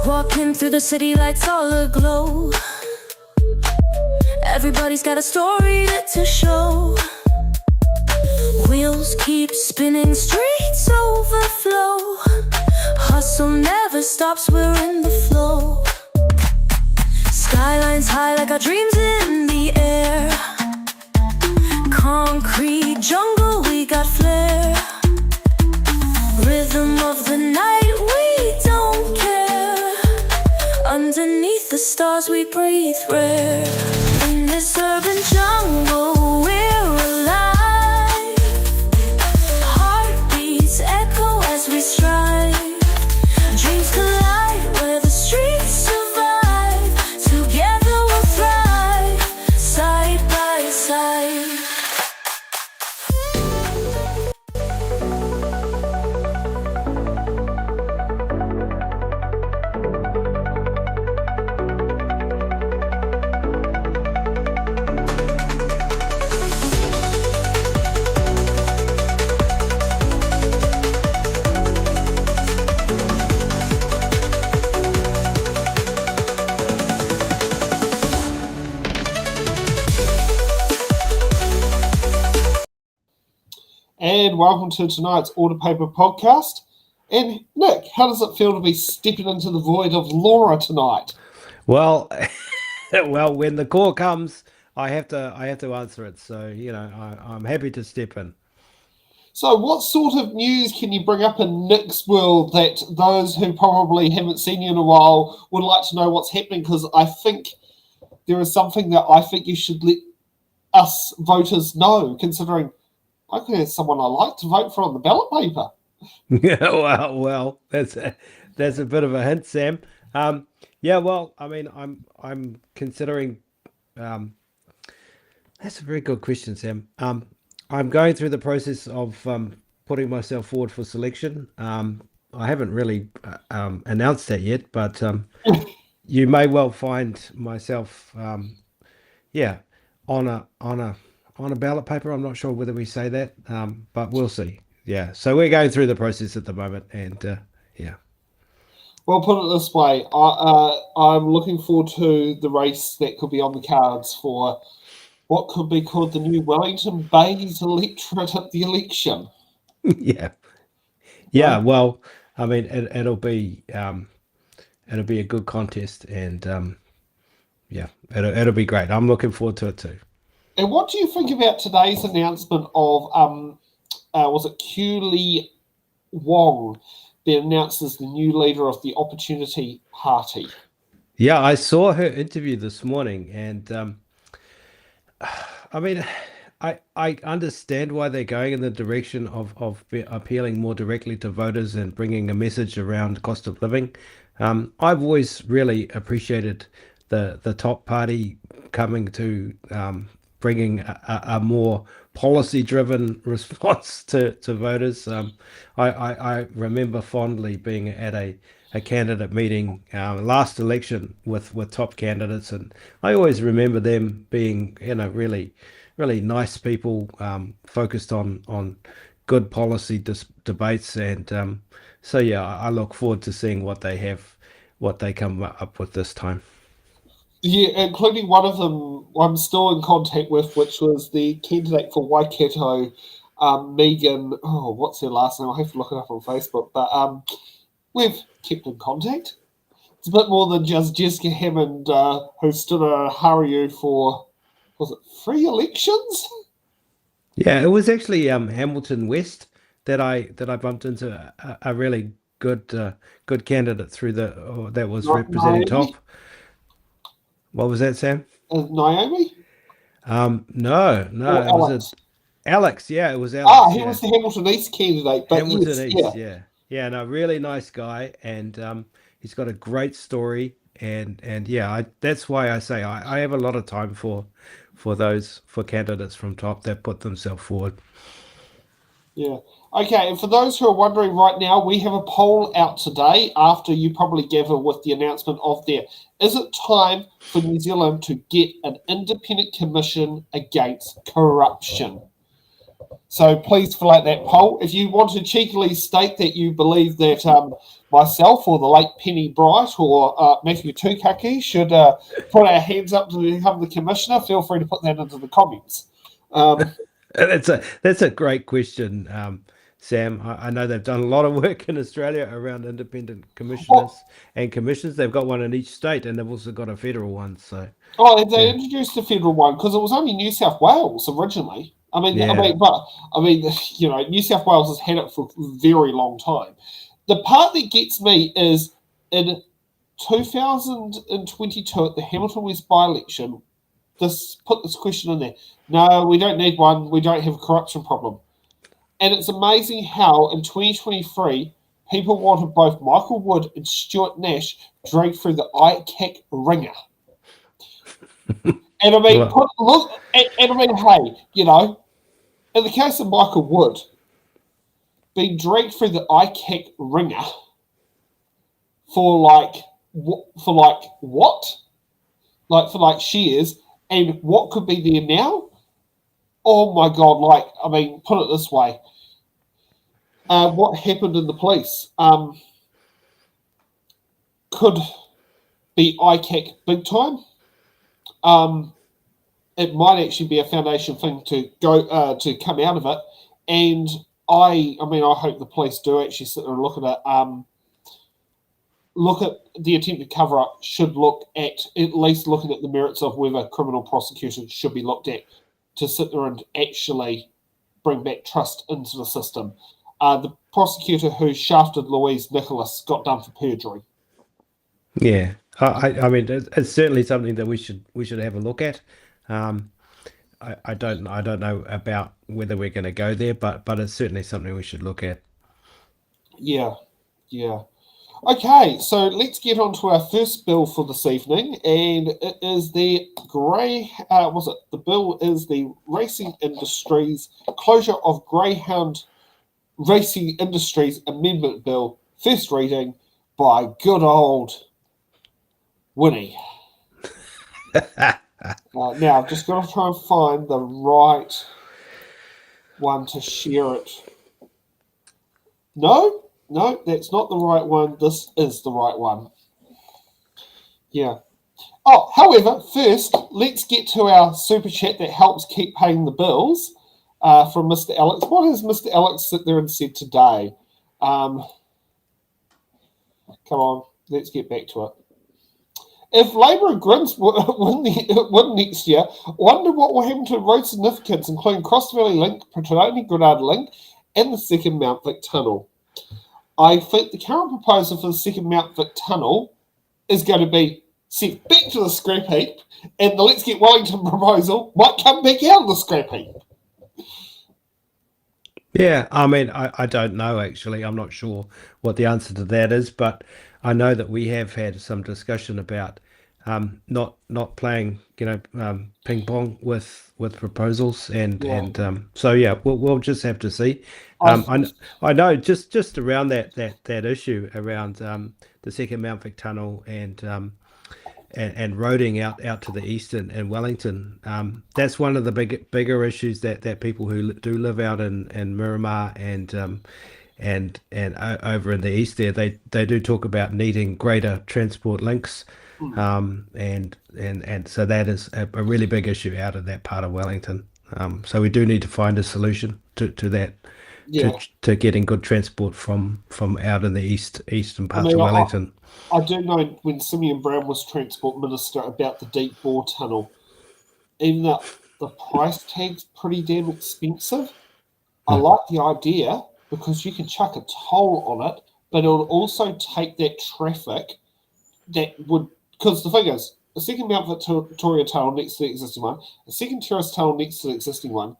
Walking through the city, lights all aglow. Everybody's got a story to show. Wheels keep spinning, streets overflow. Hustle never stops, we're in the flow. Skylines high like our dreams in the air. Concrete jungle, we got flair. Rhythm of the night, we don't care. Underneath the stars we breathe rare. In this urban jungle we're alive. Heartbeats echo as we strive. Dreams collide where the streets survive. Together we'll thrive, side by side. And welcome to tonight's Order Paper podcast. And Nick, how does it feel to be stepping into the void of Laura tonight? Well, well, when the call comes, I have to answer it. So I'm happy to step in. So what sort of news can you bring up in Nick's world that those who probably haven't seen you in a while would like to know what's happening? Because I think there is something that I think you should let us voters know, considering I could have someone I like to vote for on the ballot paper. Yeah, well, that's a bit of a hint, Sam. Yeah, well, I mean, I'm considering. That's a very good question, Sam. I'm going through the process of putting myself forward for selection. I haven't really announced that yet, but you may well find myself, on a ballot paper. I'm not sure whether we say that, but we'll see. Yeah, so we're going through the process at the moment, and yeah. Well, put it this way, I'm looking forward to the race that could be on the cards for what could be called the new Wellington Bays electorate at the election. Yeah. Well, I mean, it'll be a good contest, and it'll be great. I'm looking forward to it too. And what do you think about today's announcement of was it Q Wong being announced as the new leader of the Opportunity Party? Yeah, I saw her interview this morning, and I mean, I understand why they're going in the direction of appealing more directly to voters and bringing a message around cost of living. I've always really appreciated the top party coming to bringing a more policy-driven response to voters. I remember fondly being at a candidate meeting last election with top candidates, and I always remember them being really nice people, focused on good policy debates, and so yeah, I look forward to seeing what they come up with this time. Yeah, including one of them I'm still in contact with, which was the candidate for Waikato, Megan. Oh, what's her last name? I have to look it up on Facebook. But we've kept in contact. It's a bit more than just Jessica Hammond, who stood at Haru for, was it 3 elections? Yeah, it was actually Hamilton West that I bumped into a really good candidate through that was representing top. What was that, Sam? Naomi? No, it was Alex. Yeah, it was Alex. Ah, he was the Hamilton East candidate. But Hamilton East, yeah. No, really nice guy, and he's got a great story, and yeah, that's why I say I have a lot of time for candidates from top that put themselves forward. Yeah. Okay, and for those who are wondering right now, we have a poll out today after you probably gather with the announcement of there. Is it time for New Zealand to get an independent commission against corruption? So please fill out that poll. If you want to cheekily state that you believe that myself or the late Penny Bright or Matthew Tukaki should put our hands up to become the commissioner, feel free to put that into the comments. That's a great question, Sam. I know they've done a lot of work in Australia around independent commissioners and commissions. They've got one in each state, and they've also got a federal one. So, they yeah. introduced the federal one because it was only New South Wales originally. Yeah. New South Wales has had it for a very long time. The part that gets me is in 2022 at the Hamilton West by-election, put this question in there. No, we don't need one. We don't have a corruption problem. And it's amazing how in 2023, people wanted both Michael Wood and Stuart Nash dragged through the ICAC ringer. And I mean, hey, in the case of Michael Wood, being dragged through the ICAC ringer for what? Like for shares, and what could be there now? Oh my God! Put it this way: what happened in the police could be ICAC big time. It might actually be a foundation thing to go to come out of it, and I hope the police do actually sit there and look at it. Look at the attempted cover-up. Should look at least looking at the merits of whether criminal prosecution should be looked at to sit there and actually bring back trust into the system. The prosecutor who shafted Louise Nicholas got done for perjury. Yeah, I mean, it's certainly something that we should have a look at. I don't know about whether we're going to go there, but it's certainly something we should look at. Yeah. Okay, so let's get on to our first bill for this evening, and it is the the bill is the Racing Industries Closure of Greyhound Racing Industries Amendment Bill, first reading by good old Winnie. Now, I've just got to try and find the right one to share it. No, that's not the right one. This is the right one. Yeah. Oh, however, first, let's get to our super chat that helps keep paying the bills from Mr. Alex. What has Mr. Alex sit there and said today? Come on, let's get back to it. If Labour and Greens win next year, wonder what will happen to road significance, including Cross Valley Link, Petronini Granada Link, and the second Mount Vic Tunnel. I think the current proposal for the second Mount Vic Tunnel is going to be sent back to the scrap heap, and the Let's Get Wellington proposal might come back out of the scrap heap. Yeah, I mean, I don't know, actually. I'm not sure what the answer to that is, but I know that we have had some discussion about not playing, ping pong with proposals, and so yeah, we'll just have to see. I know just around that issue around the second Mount Vic Tunnel and roading out to the east in Wellington. That's one of the bigger issues that people who do live out in Miramar and over in the east there, they do talk about needing greater transport links. And so that is a really big issue out of that part of Wellington. So we do need to find a solution to that, to getting good transport from out in the eastern parts of Wellington. I do know when Simeon Brown was Transport Minister about the deep bore tunnel, even though the price tag's pretty damn expensive, I like the idea because you can chuck a toll on it, but it would also take that traffic that would, because the thing is, the second Mount Victoria tunnel next to the existing one, the second terrace tunnel next to the existing one,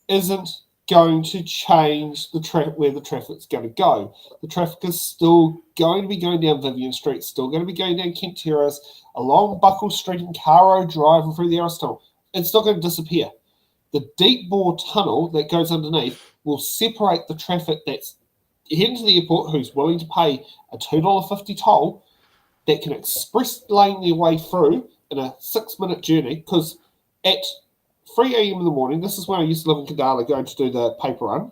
isn't going to change where the traffic's going to go. The traffic is still going to be going down Vivian Street, still going to be going down Kent Terrace, along Buckle Street and Caro Drive and through the Arras Tunnel. It's not going to disappear. The deep bore tunnel that goes underneath will separate the traffic that's heading to the airport who's willing to pay a $2.50 toll that can express lane their way through in a 6-minute journey, because at 3 a.m. in the morning, this is when I used to live in Kandala going to do the paper run.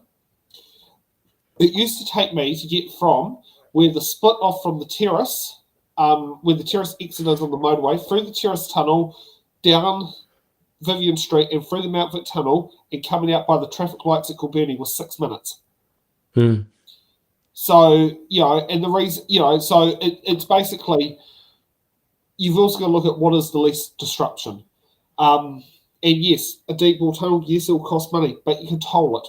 It used to take me to get from where the split off from the terrace, where the terrace exit is on the motorway, through the terrace tunnel, down Vivian Street and through the Mount Vic Tunnel and coming out by the traffic lights at Kilburnie was 6 minutes. So, and the reason, so it's basically, you've also got to look at what is the least disruption. And yes, a deep bore tunnel, yes, it will cost money, but you can toll it.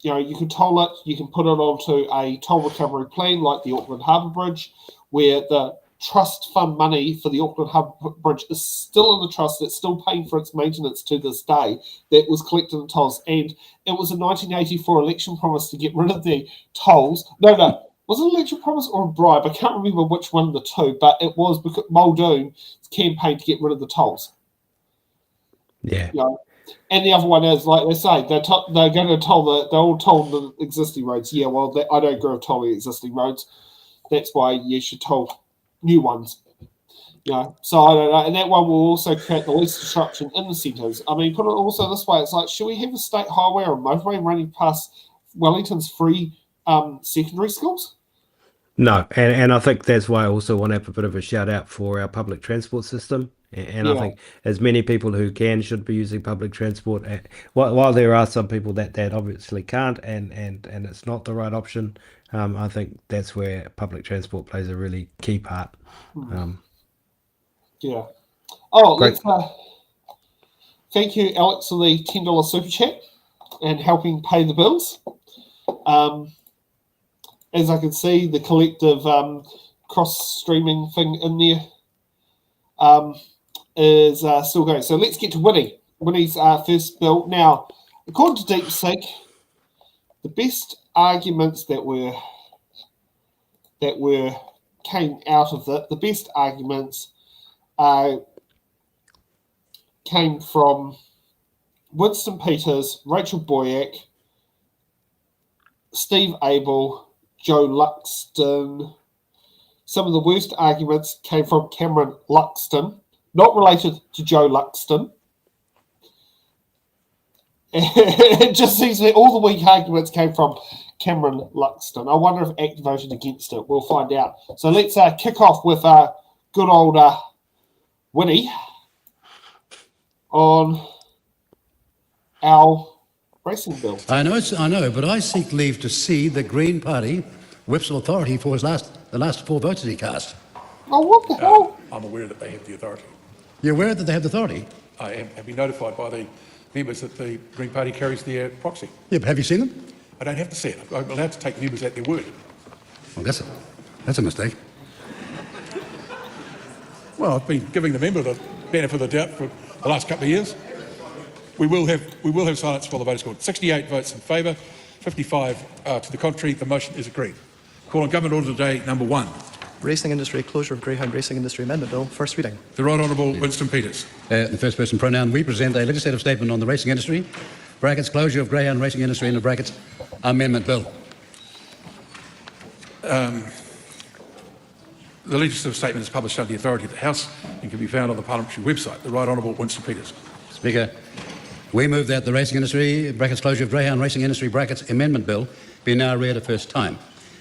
You can toll it, you can put it onto a toll recovery plan like the Auckland Harbour Bridge, where the trust fund money for the Auckland Harbour Bridge is still in the trust. It's still paying for its maintenance to this day that was collected in tolls. And it was a 1984 election promise to get rid of the tolls. No, was it an election promise or a bribe? I can't remember which one of the two, but it was because Muldoon's campaign to get rid of the tolls. Yeah. And the other one is, like they say, they're going to they're all toll the existing roads. Yeah, well, I don't agree with tolling existing roads. That's why you should toll new ones. So I don't know. And that one will also create the least disruption in the centres. I mean, put it also this way, it's like, should we have a state highway or a motorway running past Wellington's free secondary schools? No, and I think that's why I also want to have a bit of a shout out for our public transport system. And I think as many people who can should be using public transport. While there are some people that obviously can't, and it's not the right option, I think that's where public transport plays a really key part. Let's thank you, Alex, for the $10 super chat and helping pay the bills. As I can see, the collective cross-streaming thing in there is still going. So let's get to Winnie. Winnie's first bill. Now, according to DeepSeek, the best arguments that came out of it, the best arguments came from Winston Peters, Rachel Boyack, Steve Abel, Joe Luxton. Some of the worst arguments came from Cameron Luxton, not related to Joe Luxton. It just seems that all the weak arguments came from Cameron Luxton. I wonder if ACT voted against it. We'll find out. So let's kick off with good old Winnie on our racing bill. I know, but I seek leave to see the Green Party whip's authority for the last 4 votes that he cast. Oh, what the hell? I'm aware that they have the authority. You're aware that they have the authority? I have been notified by the members that the Green Party carries their proxy. Yeah, but have you seen them? I don't have to see it. I'm allowed to take members at their word. Well, that's a mistake. Well, I've been giving the member the benefit of the doubt for the last couple of years. We will have silence while the vote is called. 68 votes in favour, 55 to the contrary. The motion is agreed. Call on Government Order today, number 1. Racing Industry Closure of Greyhound Racing Industry Amendment Bill, first reading. The Right Honourable Winston Peters. In the first person pronoun, we present a legislative statement on the racing industry, brackets closure of Greyhound Racing Industry, in the brackets Amendment Bill. The legislative statement is published under the authority of the House and can be found on the parliamentary website. The Right Honourable Winston Peters. Speaker, we move that the racing industry, brackets closure of Greyhound Racing Industry, brackets Amendment Bill, be now read a first time.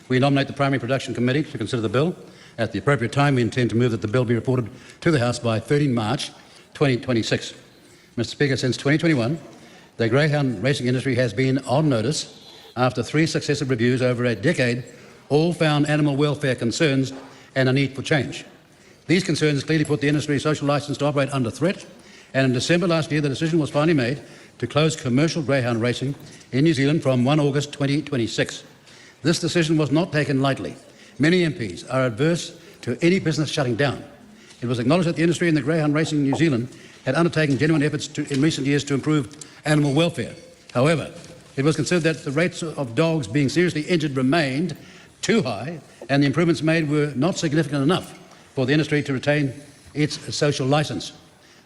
We nominate the Primary Production Committee to consider the bill. At the appropriate time, we intend to move that the bill be reported to the House by 13 March 2026. Mr. Speaker, since 2021, the Greyhound Racing Industry has been on notice after 3 successive reviews over a decade, all found animal welfare concerns and a need for change. These concerns clearly put the industry's social licence to operate under threat, and in December last year, the decision was finally made to close commercial greyhound racing in New Zealand from 1 August 2026. This decision was not taken lightly. Many MPs are adverse to any business shutting down. It was acknowledged that the industry and the greyhound racing in New Zealand had undertaken genuine efforts in recent years to improve animal welfare. However, it was considered that the rates of dogs being seriously injured remained too high, and the improvements made were not significant enough for the industry to retain its social licence.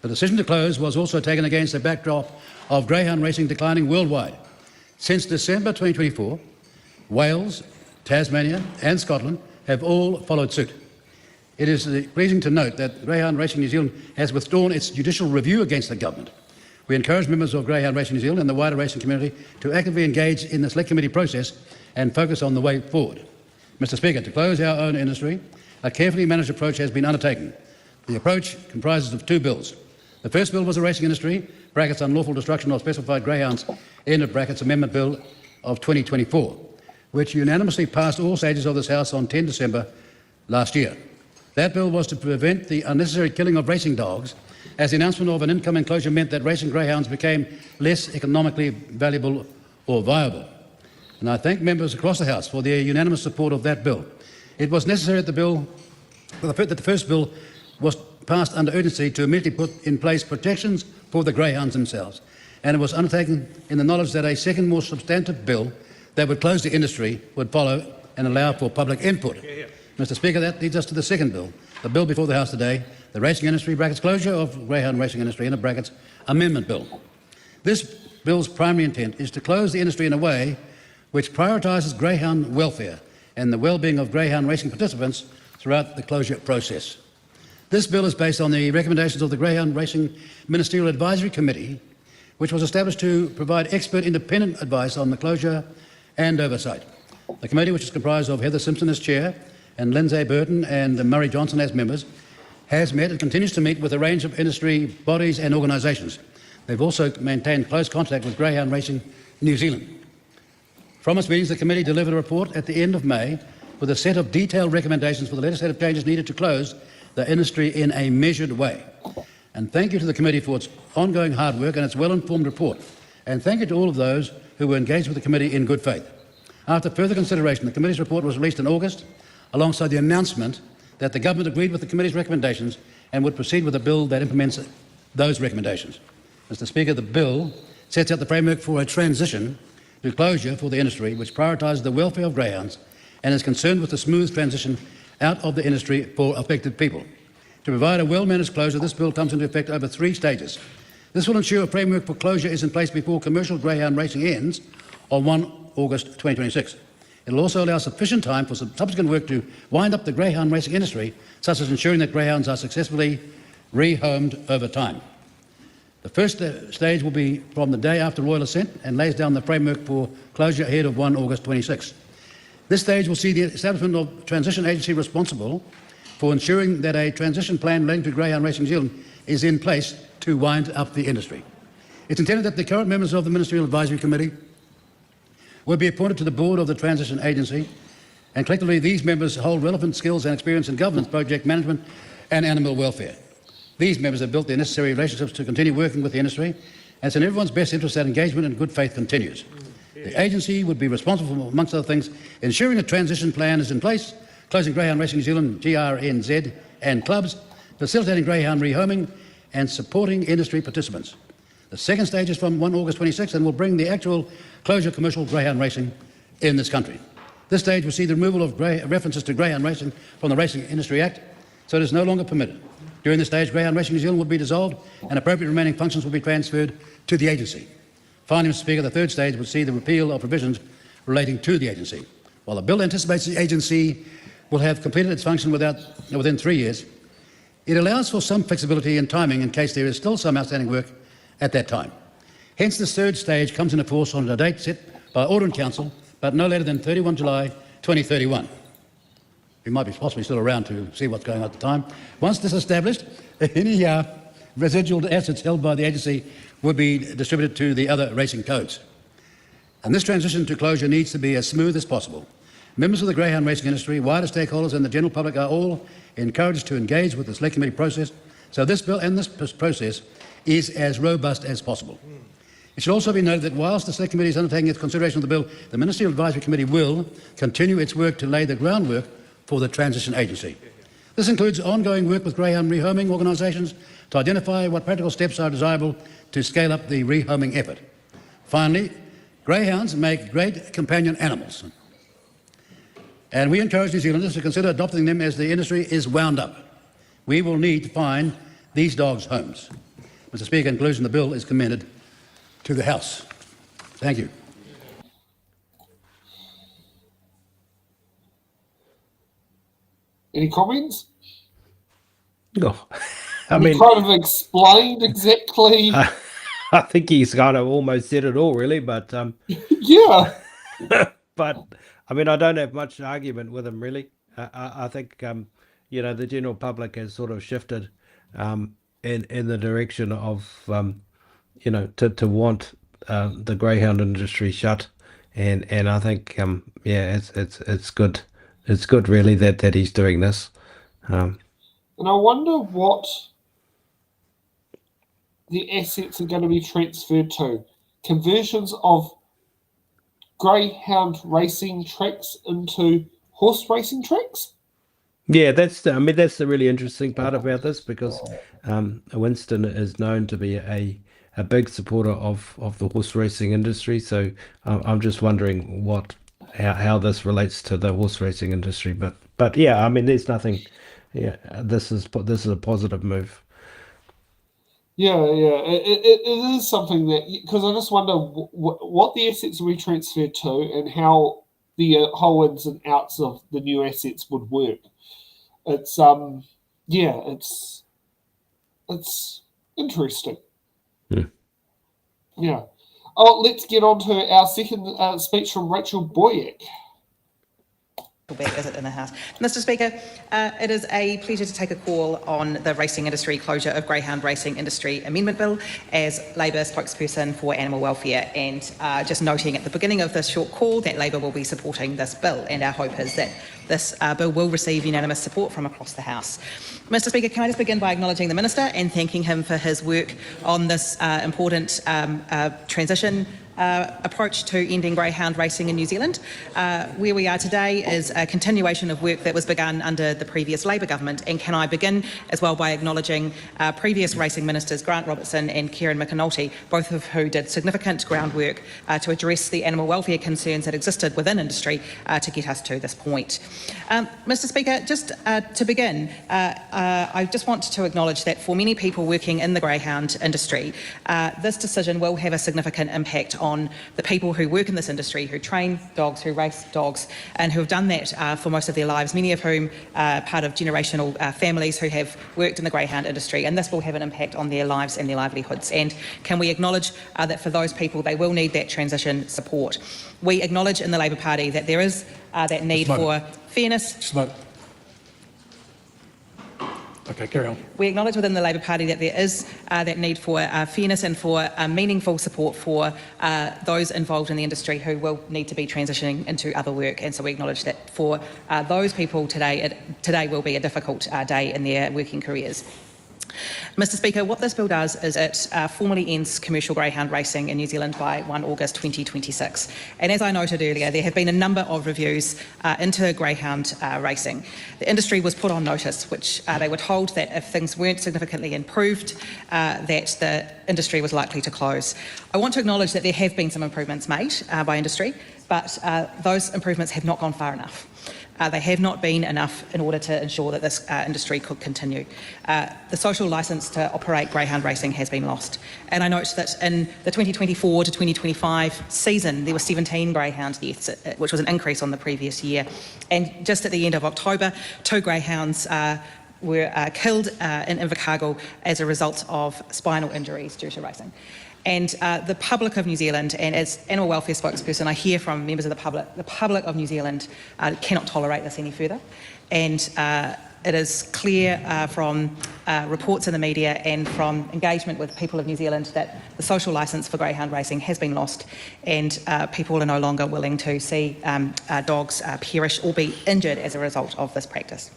The decision to close was also taken against the backdrop of greyhound racing declining worldwide. Since December 2024, Wales, Tasmania and Scotland have all followed suit. It is pleasing to note that Greyhound Racing New Zealand has withdrawn its judicial review against the government. We encourage members of Greyhound Racing New Zealand and the wider racing community to actively engage in the select committee process and focus on the way forward. Mr. Speaker, to close our own industry, a carefully managed approach has been undertaken. The approach comprises of 2 bills. The first bill was the Racing Industry (Unlawful Destruction of Specified Greyhounds) Amendment Bill of 2024, which unanimously passed all stages of this House on 10 December last year. That bill was to prevent the unnecessary killing of racing dogs, as the announcement of an incoming closure meant that racing greyhounds became less economically valuable or viable. And I thank members across the House for their unanimous support of that bill. It was necessary that the first bill was passed under urgency to immediately put in place protections for the greyhounds themselves, and it was undertaken in the knowledge that a second, more substantive bill that would close the industry would follow and allow for public input. Mr. Speaker, that leads us to the second bill, the bill before the House today, the Racing Industry (Closure of Greyhound Racing Industry) Amendment Bill. This bill's primary intent is to close the industry in a way which prioritises greyhound welfare and the well-being of greyhound racing participants throughout the closure process. This bill is based on the recommendations of the Greyhound Racing Ministerial Advisory Committee, which was established to provide expert independent advice on the closure and oversight. The committee, which is comprised of Heather Simpson as chair and Lindsay Burton and Murray Johnson as members, has met and continues to meet with a range of industry bodies and organisations. They've also maintained close contact with Greyhound Racing New Zealand. From its meetings, the committee delivered a report at the end of May with a set of detailed recommendations for the legislative changes needed to close the industry in a measured way. And thank you to the committee for its ongoing hard work and its well-informed report. And thank you to all of those who were engaged with the committee in good faith. After further consideration, the committee's report was released in August, alongside the announcement that the government agreed with the committee's recommendations and would proceed with a bill that implements those recommendations. Mr. Speaker, the bill sets out the framework for a transition to closure for the industry, which prioritises the welfare of greyhounds and is concerned with the smooth transition out of the industry for affected people. To provide a well-managed closure, this bill comes into effect over 3 stages. This will ensure a framework for closure is in place before commercial greyhound racing ends on 1 August 2026. It will also allow sufficient time for some subsequent work to wind up the greyhound racing industry, such as ensuring that greyhounds are successfully rehomed over time. The first stage will be from the day after royal assent and lays down the framework for closure ahead of 1 August 26. This stage will see the establishment of a transition agency responsible for ensuring that a transition plan relating to Greyhound Racing New Zealand is in place to wind up the industry. It's intended that the current members of the Ministerial Advisory Committee will be appointed to the board of the transition agency, and collectively these members hold relevant skills and experience in governance, project management and animal welfare. These members have built the necessary relationships to continue working with the industry, and it's in everyone's best interest that engagement and good faith continues. The agency would be responsible for, amongst other things, ensuring a transition plan is in place, closing Greyhound Racing New Zealand, GRNZ, and clubs, facilitating greyhound rehoming, and supporting industry participants. The second stage is from 1 August 26 and will bring the actual closure of commercial greyhound racing in this country. This stage will see the removal of references to greyhound racing from the Racing Industry Act, so it is no longer permitted. During this stage, Greyhound Racing New Zealand will be dissolved and appropriate remaining functions will be transferred to the agency. Finally, Mr. Speaker, the third stage will see the repeal of provisions relating to the agency. While the bill anticipates the agency will have completed its function within 3 years, it allows for some flexibility in timing in case there is still some outstanding work at that time. Hence, this third stage comes into force on a date set by Order in Council, but no later than 31 July 2031. We might be possibly still around to see what's going on at the time. Once this is established, any residual assets held by the agency would be distributed to the other racing codes. And this transition to closure needs to be as smooth as possible. Members of the greyhound racing industry, wider stakeholders and the general public are all encouraged to engage with the Select Committee process, so this bill and this process is as robust as possible. It should also be noted that whilst the Select Committee is undertaking its consideration of the bill, the Ministerial Advisory Committee will continue its work to lay the groundwork for the transition agency. This includes ongoing work with greyhound rehoming organisations to identify what practical steps are desirable to scale up the rehoming effort. Finally, greyhounds make great companion animals, and we encourage New Zealanders to consider adopting them as the industry is wound up. We will need to find these dogs homes. Mr. Speaker, in conclusion, the bill is commended to the House. Thank you. Any comments? No. I You mean, kind of explained exactly I think he's kind of almost said it all, really. But Yeah. but I mean, I don't have much argument with him, really. I think the general public has sort of shifted in the direction of to want the greyhound industry shut, and I think it's good. It's good, really, that he's doing this. And I wonder what the assets are going to be transferred to. Conversions of greyhound racing tracks into horse racing tracks? Yeah, that's the really interesting part about this, because Winston is known to be a big supporter of the horse racing industry. So I'm just wondering how this relates to the horse racing industry. But yeah, I mean, there's nothing. Yeah, this is a positive move. Yeah, it is something that, because I just wonder what the assets will be transferred to and how the whole ins and outs of the new assets would work. It's it's interesting. Hmm. Yeah. Oh, let's get on to our second speech from Rachel Boyack. Back visit in the House. Mr Speaker, it is a pleasure to take a call on the racing industry closure of Greyhound Racing Industry Amendment Bill as Labor spokesperson for animal welfare, and just noting at the beginning of this short call that Labor will be supporting this bill, and our hope is that this bill will receive unanimous support from across the House. Mr Speaker, can I just begin by acknowledging the Minister and thanking him for his work on this important transition approach to ending greyhound racing in New Zealand. Where we are today is a continuation of work that was begun under the previous Labor government, and can I begin as well by acknowledging previous racing ministers Grant Robertson and Kieran McAnulty, both of who did significant groundwork to address the animal welfare concerns that existed within industry to get us to this point. Mr Speaker, just to begin, I just want to acknowledge that for many people working in the greyhound industry, this decision will have a significant impact on the people who work in this industry, who train dogs, who race dogs, and who have done that for most of their lives, many of whom are part of generational families who have worked in the greyhound industry, and this will have an impact on their lives and their livelihoods. And can we acknowledge that for those people, they will need that transition support. We acknowledge in the Labor Party that there is that need for fairness. Okay, carry on. We acknowledge within the Labor Party that there is that need for fairness and for meaningful support for those involved in the industry who will need to be transitioning into other work. And so we acknowledge that for those people today will be a difficult day in their working careers. Mr Speaker, what this bill does is it formally ends commercial greyhound racing in New Zealand by 1 August 2026. And as I noted earlier, there have been a number of reviews into greyhound racing. The industry was put on notice, which they were told that if things weren't significantly improved, that the industry was likely to close. I want to acknowledge that there have been some improvements made by industry, but those improvements have not gone far enough. They have not been enough in order to ensure that this industry could continue. The social licence to operate greyhound racing has been lost. And I note that in the 2024 to 2025 season, there were 17 greyhound deaths, which was an increase on the previous year. And just at the end of October, 2 greyhounds were killed in Invercargill as a result of spinal injuries due to racing. And the public of New Zealand, and as animal welfare spokesperson, I hear from members of the public of New Zealand cannot tolerate this any further. And it is clear from reports in the media and from engagement with people of New Zealand that the social licence for greyhound racing has been lost, and people are no longer willing to see dogs perish or be injured as a result of this practice.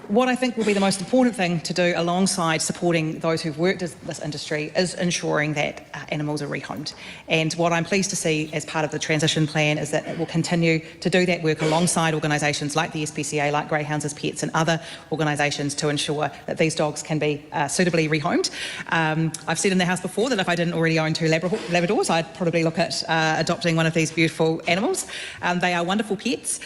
What I think will be the most important thing to do alongside supporting those who've worked in this industry is ensuring that animals are rehomed. And what I'm pleased to see as part of the transition plan is that it will continue to do that work alongside organisations like the SPCA, like Greyhounds as Pets and other organisations to ensure that these dogs can be suitably rehomed. I've said in the House before that if I didn't already own 2 Labradors, I'd probably look at adopting one of these beautiful animals. They are wonderful pets.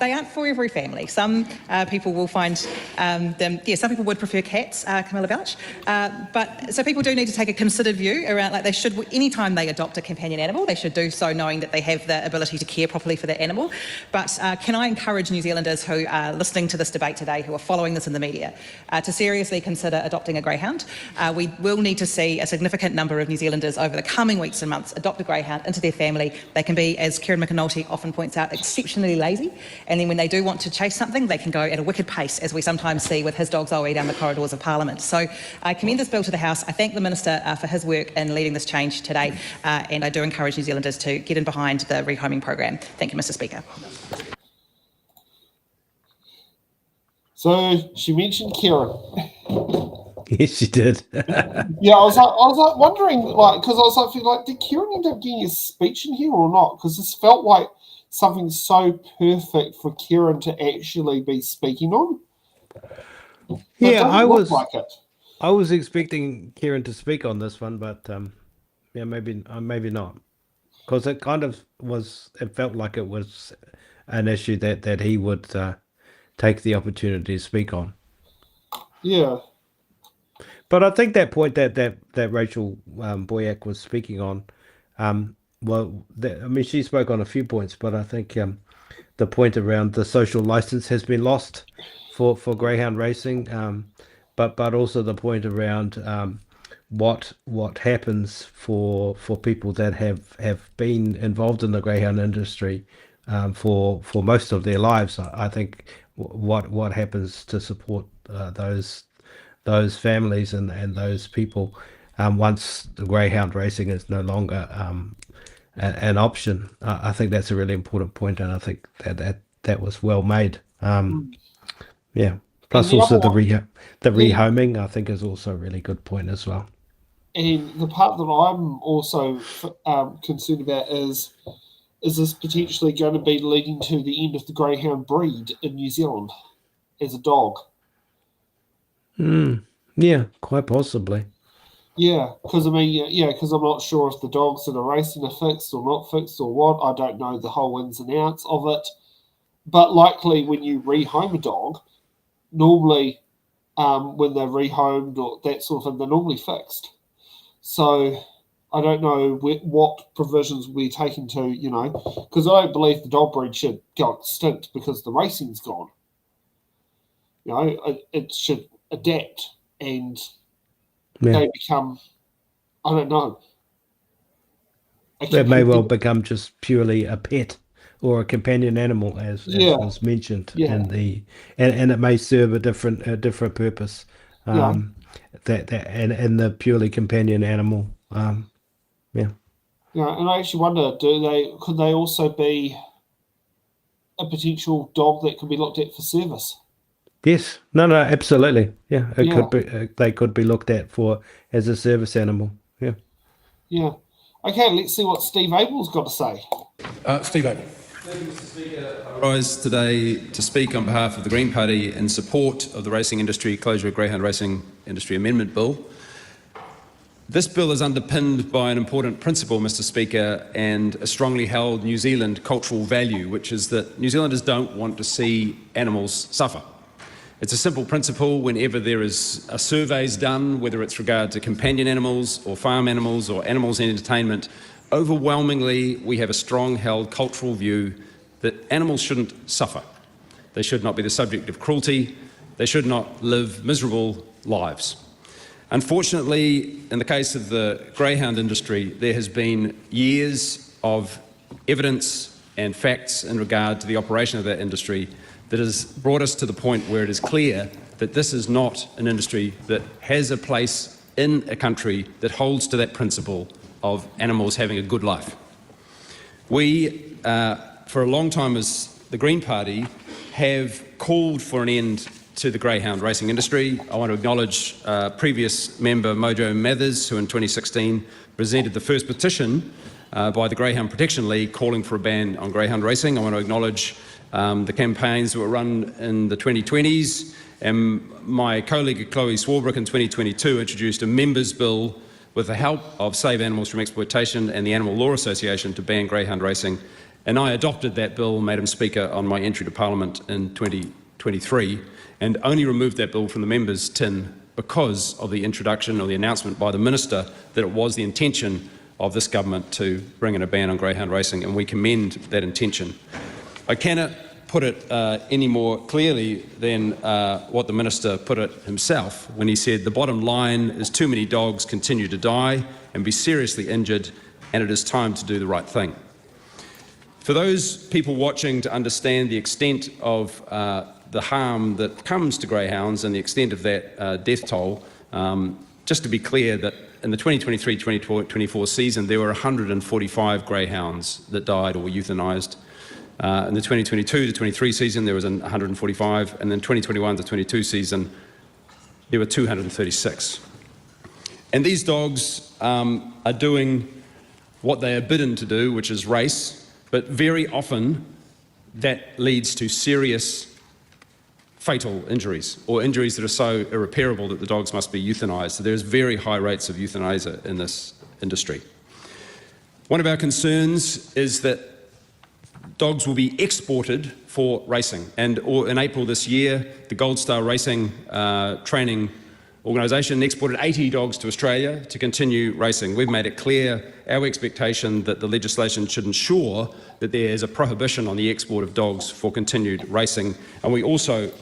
They aren't for every family. Some people will find then some people would prefer cats, Camilla Belch. But so people do need to take a considered view around, like, they should, anytime they adopt a companion animal, they should do so knowing that they have the ability to care properly for that animal. But can I encourage New Zealanders who are listening to this debate today, who are following this in the media, to seriously consider adopting a greyhound? We will need to see a significant number of New Zealanders over the coming weeks and months adopt a greyhound into their family. They can be, as Kieran McAnulty often points out, exceptionally lazy, and then when they do want to chase something, they can go at a wicked pace, as we sometimes see with his dog Zoe down the corridors of Parliament. So I commend this bill to the House. I thank the Minister for his work in leading this change today, and I do encourage New Zealanders to get in behind the rehoming program. Thank you, Mr Speaker. So she mentioned Kieran. Yes, she did. Yeah, I was like wondering, like, because I was like, feeling like, did Kieran end up getting his speech in here or not? Because this felt like something so perfect for Kieran to actually be speaking on. But Yeah, it doesn't look like it. I was expecting Kieran to speak on this one, but maybe not, because it kind of was. It felt like it was an issue that he would take the opportunity to speak on. Yeah. But I think that point that Rachel Boyack was speaking on, she spoke on a few points, but I think the point around the social license has been lost for greyhound racing, but also the point around what happens for people that have been involved in the greyhound industry for most of their lives. I think what happens to support those families and those people once the greyhound racing is no longer an option. I think that's a really important point, and I think that was well made. Yeah. Plus, also the rehoming, I think, is also a really good point as well. And the part that I'm also concerned about is this potentially going to be leading to the end of the greyhound breed in New Zealand as a dog? Yeah, quite possibly. Yeah, because because I'm not sure if the dogs that are racing are fixed or not fixed or what. I don't know the whole ins and outs of it. But likely when you rehome a dog, normally when they're rehomed or that sort of thing, they're normally fixed. So I don't know what provisions we're taking to, because I don't believe the dog breed should go extinct because the racing's gone. It should adapt and they become, I don't know. They may well become just purely a pet or a companion animal, as was mentioned in the, and it may serve a different purpose. That and the purely companion animal. Yeah, and I actually wonder, could they also be a potential dog that could be looked at for service? Yes. No, absolutely. Yeah, it could be. They could be looked at as a service animal. Yeah. Yeah. Okay, let's see what Steve Abel's got to say. Steve Abel. Thank you, Mr. Speaker. I rise today to speak on behalf of the Green Party in support of the Racing Industry Closure of Greyhound Racing Industry Amendment Bill. This bill is underpinned by an important principle, Mr. Speaker, and a strongly held New Zealand cultural value, which is that New Zealanders don't want to see animals suffer. It's a simple principle whenever there is a surveys done, whether it's regard to companion animals or farm animals or animals in entertainment. Overwhelmingly, we have a strong held cultural view that animals shouldn't suffer. They should not be the subject of cruelty. They should not live miserable lives. Unfortunately, in the case of the greyhound industry, there has been years of evidence and facts in regard to the operation of that industry that has brought us to the point where it is clear that this is not an industry that has a place in a country that holds to that principle of animals having a good life. We, for a long time as the Green Party, have called for an end to the greyhound racing industry. I want to acknowledge previous member Mojo Mathers, who in 2016 presented the first petition by the Greyhound Protection League calling for a ban on greyhound racing. I want to acknowledge the campaigns that were run in the 2020s, and my colleague Chloe Swarbrick in 2022 introduced a members' bill with the help of Save Animals from Exploitation and the Animal Law Association to ban greyhound racing, and I adopted that bill, Madam Speaker, on my entry to Parliament in 2018. 2023, and only removed that bill from the members' tin because of the introduction or the announcement by the Minister that it was the intention of this government to bring in a ban on greyhound racing, and we commend that intention. I cannot put it any more clearly than what the Minister put it himself when he said the bottom line is too many dogs continue to die and be seriously injured, and it is time to do the right thing. For those people watching to understand the extent of the harm that comes to greyhounds and the extent of that death toll, just to be clear that in the 2023-2024 season there were 145 greyhounds that died or were euthanised. In the 2022-23 season there was 145, and then 2021-22 season there were 236. And these dogs are doing what they are bidden to do, which is race, but very often that leads to serious fatal injuries, or injuries that are so irreparable that the dogs must be euthanised. So there's very high rates of euthanasia in this industry. One of our concerns is that dogs will be exported for racing, and in April this year the Gold Star Racing Training Organisation exported 80 dogs to Australia to continue racing. We've made it clear our expectation that the legislation should ensure that there is a prohibition on the export of dogs for continued racing, and we also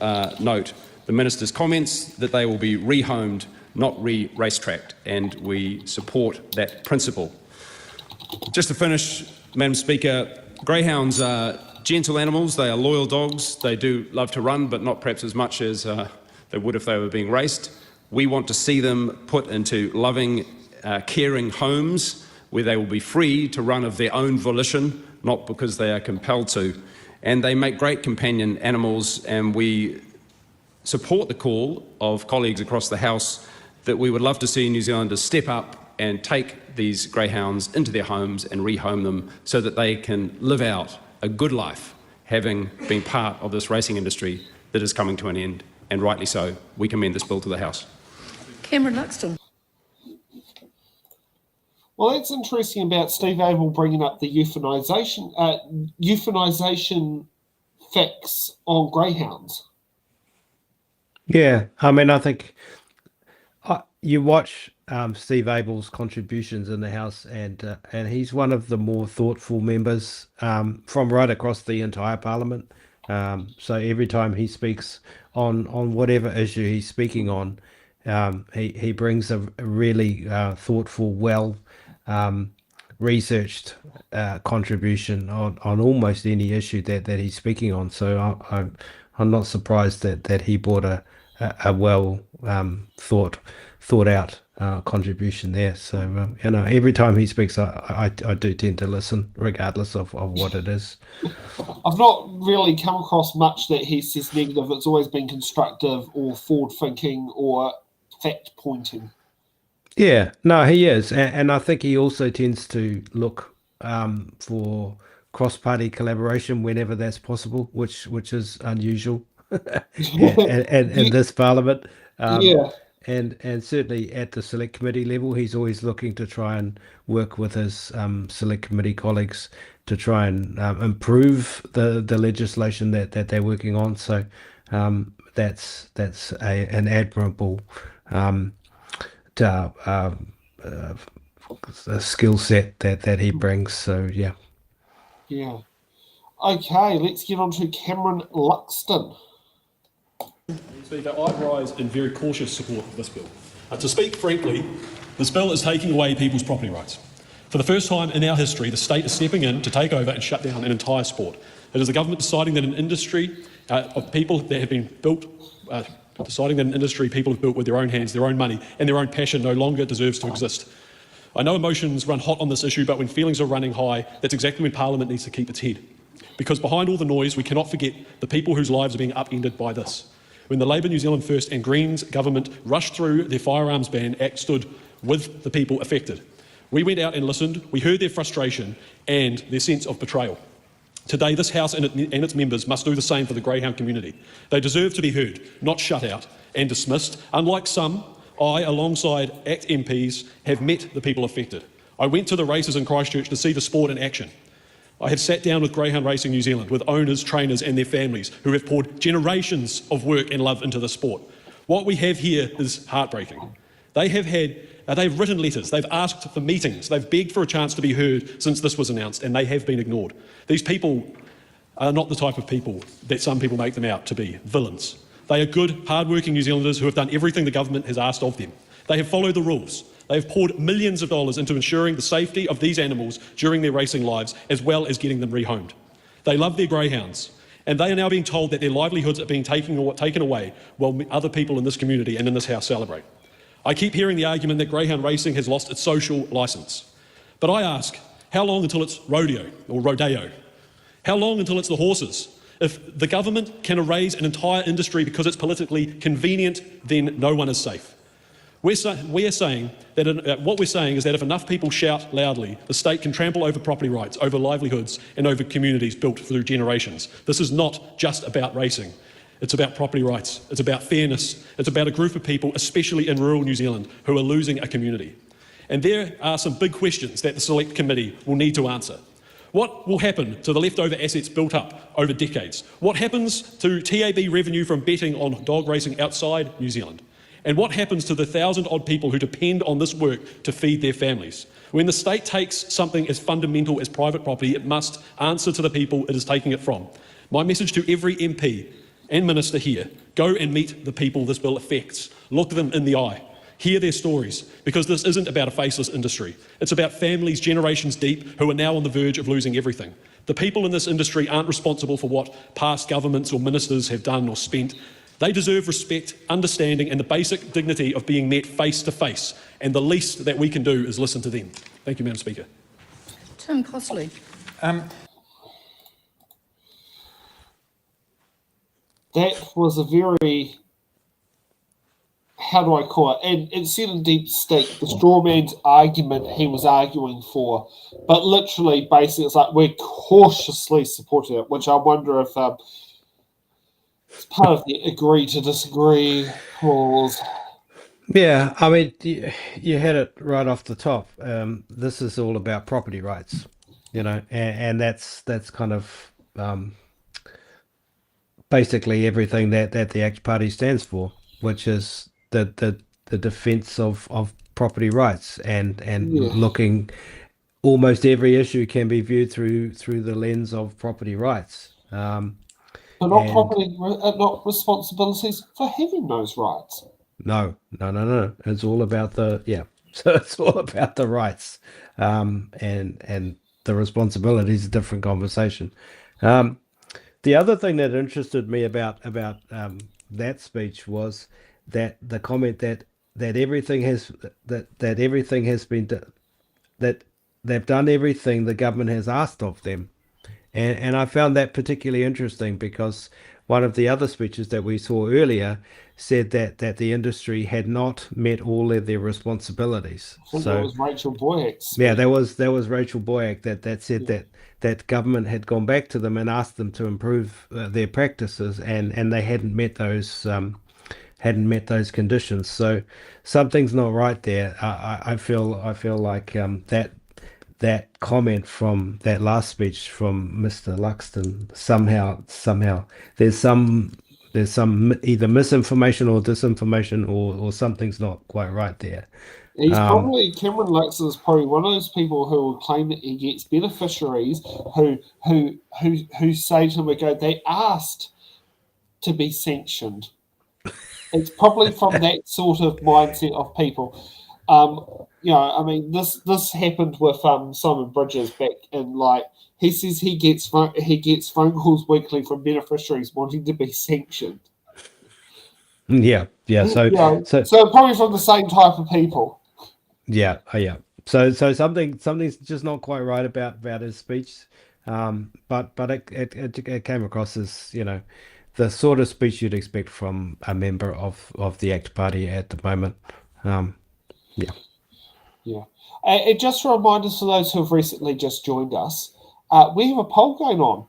note the Minister's comments that they will be rehomed, not re-racetracked, and we support that principle. Just to finish, Madam Speaker, greyhounds are gentle animals, they are loyal dogs, they do love to run, but not perhaps as much as they would if they were being raced. We want to see them put into loving, caring homes where they will be free to run of their own volition, not because they are compelled to. And they make great companion animals, and we support the call of colleagues across the House that we would love to see New Zealanders step up and take these greyhounds into their homes and rehome them so that they can live out a good life, having been part of this racing industry that is coming to an end, and rightly so. We commend this bill to the House. Cameron Luxton. Well, that's interesting about Steve Abel bringing up the euthanisation facts on greyhounds. Yeah, I mean, I think you watch Steve Abel's contributions in the House, and he's one of the more thoughtful members from right across the entire Parliament. So every time he speaks on whatever issue he's speaking on, he brings a really thoughtful, well researched contribution on almost any issue that he's speaking on. So I'm not surprised that he brought a well thought out contribution there. So every time he speaks, I do tend to listen, regardless of what it is. I've not really come across much that he says negative. It's always been constructive or forward thinking or fact pointing. Yeah, no, he is, and I think he also tends to look for cross-party collaboration whenever that's possible, which is unusual in this Parliament. And certainly at the select committee level, he's always looking to try and work with his select committee colleagues to try and improve the legislation that they're working on. So that's an admirable skill set that he brings. So yeah. Okay, let's get on to Cameron Luxton. Speaker, I rise in very cautious support of this bill. To speak frankly, this bill is taking away people's property rights. For the first time in our history, the state is stepping in to take over and shut down an entire sport. It is the government deciding that an industry of people that have been built, people have built with their own hands, their own money, and their own passion no longer deserves to exist. I know emotions run hot on this issue, but when feelings are running high, that's exactly when Parliament needs to keep its head. Because behind all the noise, we cannot forget the people whose lives are being upended by this. When the Labour New Zealand First and Greens government rushed through their Firearms Ban Act stood with the people affected. We went out and listened, we heard their frustration and their sense of betrayal. Today, this House and its members must do the same for the greyhound community. They deserve to be heard, not shut out and dismissed. Unlike some, I, alongside ACT MPs, have met the people affected. I went to the races in Christchurch to see the sport in action. I have sat down with Greyhound Racing New Zealand, with owners, trainers and their families who have poured generations of work and love into the sport. What we have here is heartbreaking. They've written letters, they've asked for meetings, they've begged for a chance to be heard since this was announced, and they have been ignored. These people are not the type of people that some people make them out to be, villains. They are good, hard-working New Zealanders who have done everything the government has asked of them. They have followed the rules. They have poured millions of dollars into ensuring the safety of these animals during their racing lives, as well as getting them rehomed. They love their greyhounds, and they are now being told that their livelihoods are being taken away while other people in this community and in this house celebrate. I keep hearing the argument that greyhound racing has lost its social licence. But I ask, how long until it's rodeo or rodeo? How long until it's the horses? If the government can erase an entire industry because it's politically convenient, then no one is safe. What we're saying is that if enough people shout loudly, the state can trample over property rights, over livelihoods, and over communities built through generations. This is not just about racing. It's about property rights. It's about fairness. It's about a group of people, especially in rural New Zealand, who are losing a community. And there are some big questions that the Select Committee will need to answer. What will happen to the leftover assets built up over decades? What happens to TAB revenue from betting on dog racing outside New Zealand? And what happens to the 1,000-odd people who depend on this work to feed their families? When the state takes something as fundamental as private property, it must answer to the people it is taking it from. My message to every MP and minister here: go and meet the people this bill affects. Look them in the eye. Hear their stories, because this isn't about a faceless industry. It's about families generations deep who are now on the verge of losing everything. The people in this industry aren't responsible for what past governments or ministers have done or spent. They deserve respect, understanding and the basic dignity of being met face to face, and the least that we can do is listen to them. Thank you, Madam Speaker. Tim Costley. That was a very, how do I call it? And it said in deep state, the straw man's argument he was arguing for, but literally, basically, it's like we're cautiously supporting it, which I wonder if it's part of the agree to disagree clause. Yeah, I mean, you had it right off the top. This is all about property rights, and that's kind of basically everything that the ACT Party stands for, which is the defence of property rights and looking. Almost every issue can be viewed through the lens of property rights. But not responsibilities for having those rights. No. It's all about So it's all about the rights, and the responsibility is a different conversation. The other thing that interested me about that speech was that the comment that everything has been that they've done everything the government has asked of them. And I found that particularly interesting because one of the other speeches that we saw earlier said that the industry had not met all of their responsibilities. I think that was Rachel Boyack's speech. Yeah, that was Rachel Boyack that said that government had gone back to them and asked them to improve their practices, and they hadn't met those conditions. So something's not right there. I feel like that comment from that last speech from Mr. Luxton, somehow there's some either misinformation or disinformation or something's not quite right there. Cameron Luxton is probably one of those people who will claim that he gets beneficiaries who say to him, they asked to be sanctioned. It's probably from that sort of mindset of people. This happened with Simon Bridges back in he says he gets phone calls weekly from beneficiaries wanting to be sanctioned. Yeah. So probably from the same type of people. Yeah. So something's just not quite right about his speech, but it came across as the sort of speech you'd expect from a member of the ACT Party at the moment. And just a reminder for those who have recently just joined us, we have a poll going on,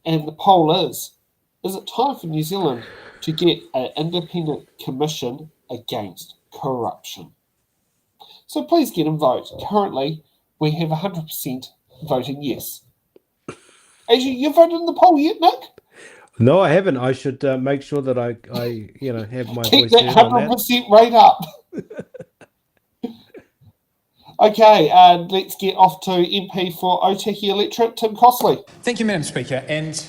and the poll is it time for New Zealand to get an independent commission against corruption? So please get and vote. Currently, we have 100% voting yes. Actually, you voted in the poll yet, Nick? No, I haven't. I should make sure that I have my Keep voice that heard on that. 100% rate up. Okay, let's get off to MP for Otaki Electorate, Tim Costley. Thank you, Madam Speaker. And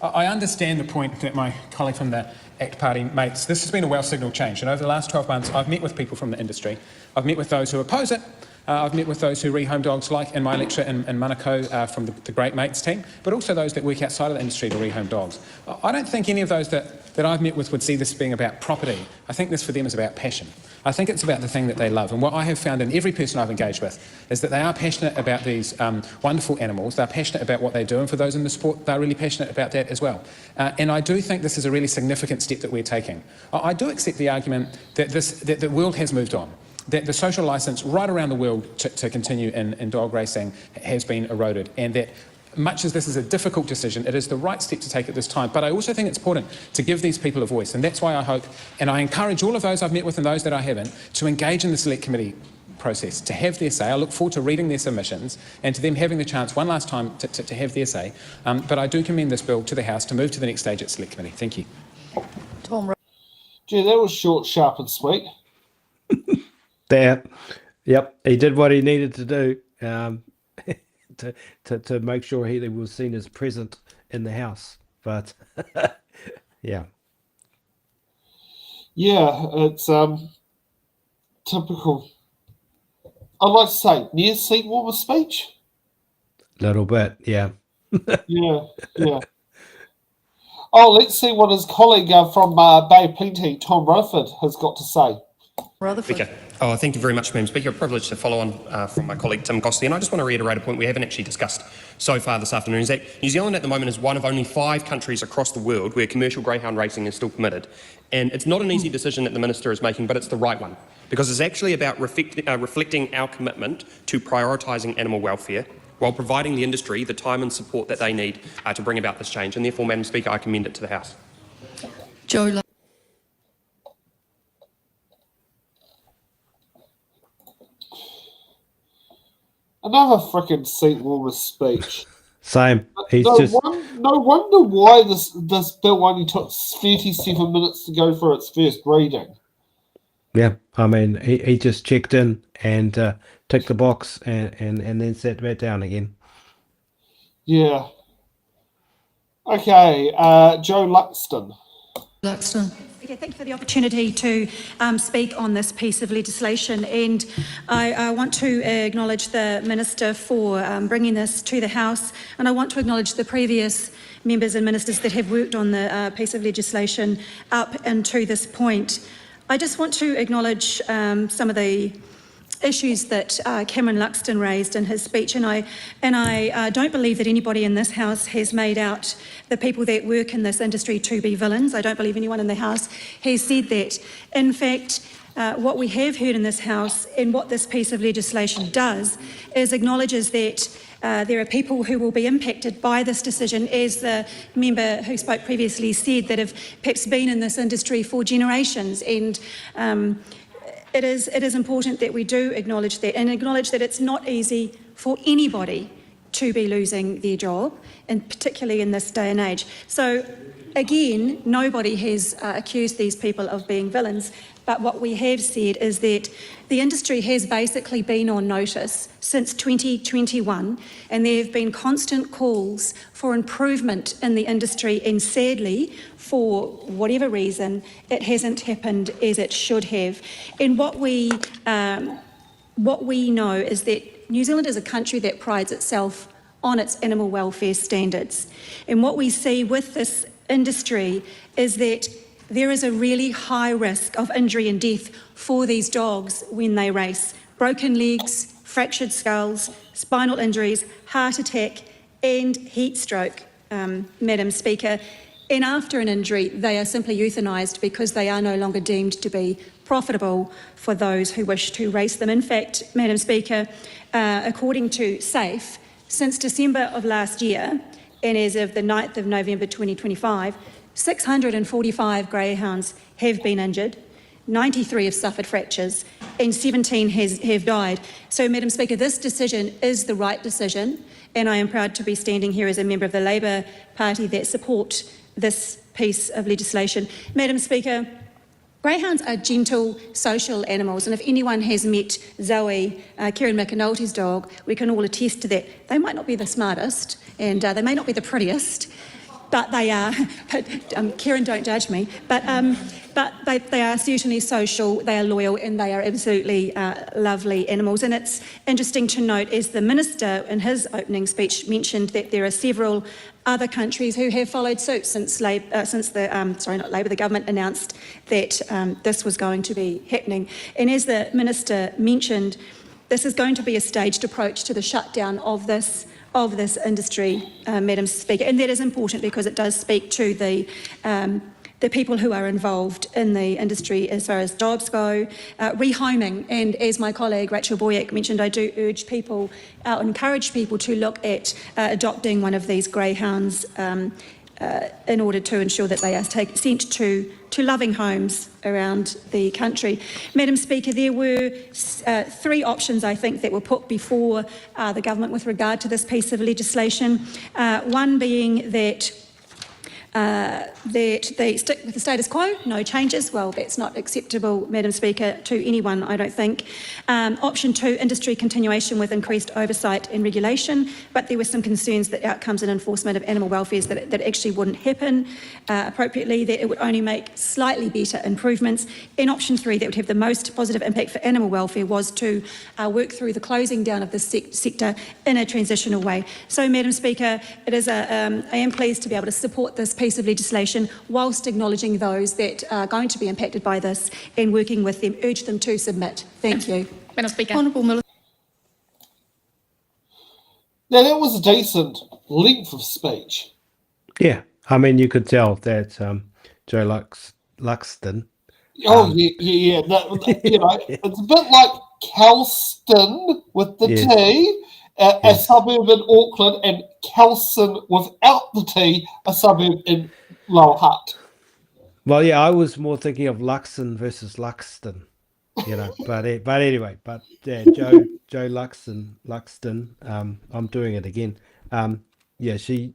I understand the point that my colleague from the ACT Party makes. This has been a well-signalled change. And over the last 12 months, I've met with people from the industry. I've met with those who oppose it. I've met with those who rehome dogs, like in my electorate in Manukau from the Great Mates team, but also those that work outside of the industry to rehome dogs. I don't think any of those that I've met with would see this being about property. I think this for them is about passion. I think it's about the thing that they love. And what I have found in every person I've engaged with is that they are passionate about these wonderful animals. They're passionate about what they do. And for those in the sport, they're really passionate about that as well. And I do think this is a really significant step that we're taking. I do accept the argument that the world has moved on, that the social licence right around the world to continue in dog racing has been eroded, and that much as this is a difficult decision, it is the right step to take at this time. But I also think it's important to give these people a voice, and that's why I hope, and I encourage all of those I've met with and those that I haven't, to engage in the select committee process, to have their say. I look forward to reading their submissions and to them having the chance one last time to have their say. But I do commend this bill to the House to move to the next stage at select committee. Thank you. Tom. Gee, that was short, sharp and sweet. There. Yep, he did what he needed to do to make sure he was seen as present in the House. But yeah. Yeah, it's typical. I'd like to say, near seat warmer speech. Little bit, yeah. Yeah. Oh, let's see what his colleague from Bay Plenty, Tom Rutherford, has got to say. Rutherford. Speaker. Oh, thank you very much, Madam Speaker. A privilege to follow on from my colleague Tim Costley. And I just want to reiterate a point we haven't actually discussed so far this afternoon, is that New Zealand at the moment is one of only 5 countries across the world where commercial greyhound racing is still permitted. And it's not an easy decision that the Minister is making, but it's the right one, because it's actually about reflecting our commitment to prioritising animal welfare while providing the industry the time and support that they need to bring about this change. And therefore, Madam Speaker, I commend it to the House. Joe. Another frickin' seat warmer speech. Same. He's no wonder why this bill only took 37 minutes to go for its first reading. Yeah, I mean, he just checked in and ticked the box and then sat back down again. Yeah. Okay, Joe Luxton. Okay, thank you for the opportunity to speak on this piece of legislation, and I want to acknowledge the Minister for bringing this to the House, and I want to acknowledge the previous members and ministers that have worked on the piece of legislation up until this point. I just want to acknowledge some of the issues that Cameron Luxton raised in his speech, and I don't believe that anybody in this House has made out the people that work in this industry to be villains. I don't believe anyone in the House has said that. In fact, what we have heard in this House and what this piece of legislation does is acknowledges that there are people who will be impacted by this decision, as the member who spoke previously said, that have perhaps been in this industry for generations, and it is important that we do acknowledge that, and acknowledge that it's not easy for anybody to be losing their job, and particularly in this day and age. So again, nobody has accused these people of being villains, but what we have said is that the industry has basically been on notice since 2021, and there have been constant calls for improvement in the industry, and sadly, for whatever reason, it hasn't happened as it should have. And what we know is that New Zealand is a country that prides itself on its animal welfare standards. And what we see with this industry is that there is a really high risk of injury and death for these dogs when they race. Broken legs, fractured skulls, spinal injuries, heart attack and heat stroke, Madam Speaker. And after an injury, they are simply euthanised because they are no longer deemed to be profitable for those who wish to race them. In fact, Madam Speaker, according to SAFE, since December of last year, and as of the 9th of November 2025, 645 greyhounds have been injured. 93 have suffered fractures, and 17 have died. So, Madam Speaker, this decision is the right decision, and I am proud to be standing here as a member of the Labour Party that support this piece of legislation. Madam Speaker, greyhounds are gentle, social animals, and if anyone has met Zoe, Kieran McAnulty's dog, we can all attest to that. They might not be the smartest, and they may not be the prettiest, but they are. Kieran, don't judge me. But they are certainly social, they are loyal, and they are absolutely lovely animals. And it's interesting to note, as the Minister in his opening speech mentioned, that there are several other countries who have followed suit since the government announced that this was going to be happening. And as the Minister mentioned, this is going to be a staged approach to the shutdown of this industry, Madam Speaker, and that is important because it does speak to the people who are involved in the industry as far as jobs go, rehoming, and as my colleague Rachel Boyack mentioned, I do urge people, encourage people to look at adopting one of these greyhounds in order to ensure that they are sent to loving homes around the country. Madam Speaker, there were three options, I think, that were put before the government with regard to this piece of legislation. One being that they stick with the status quo, no changes. Well, that's not acceptable, Madam Speaker, to anyone, I don't think. Option two, industry continuation with increased oversight and regulation, but there were some concerns that outcomes and enforcement of animal welfare that actually wouldn't happen appropriately, that it would only make slightly better improvements. And option three, that would have the most positive impact for animal welfare, was to work through the closing down of the sector in a transitional way. So, Madam Speaker, I am pleased to be able to support this piece of legislation whilst acknowledging those that are going to be impacted by this and working with them, urge them to submit. Thank you. Madam Speaker. Honourable Minister. Now, that was a decent length of speech. Yeah, I mean, you could tell that Joe Luxton. Oh, yeah. It's a bit like Kelston with the T, a suburb in Auckland, and Kelson without the T, a suburb in Lower Hutt. Well, yeah, I was more thinking of Luxon versus Luxton, but anyway, Joe Luxton, I'm doing it again. She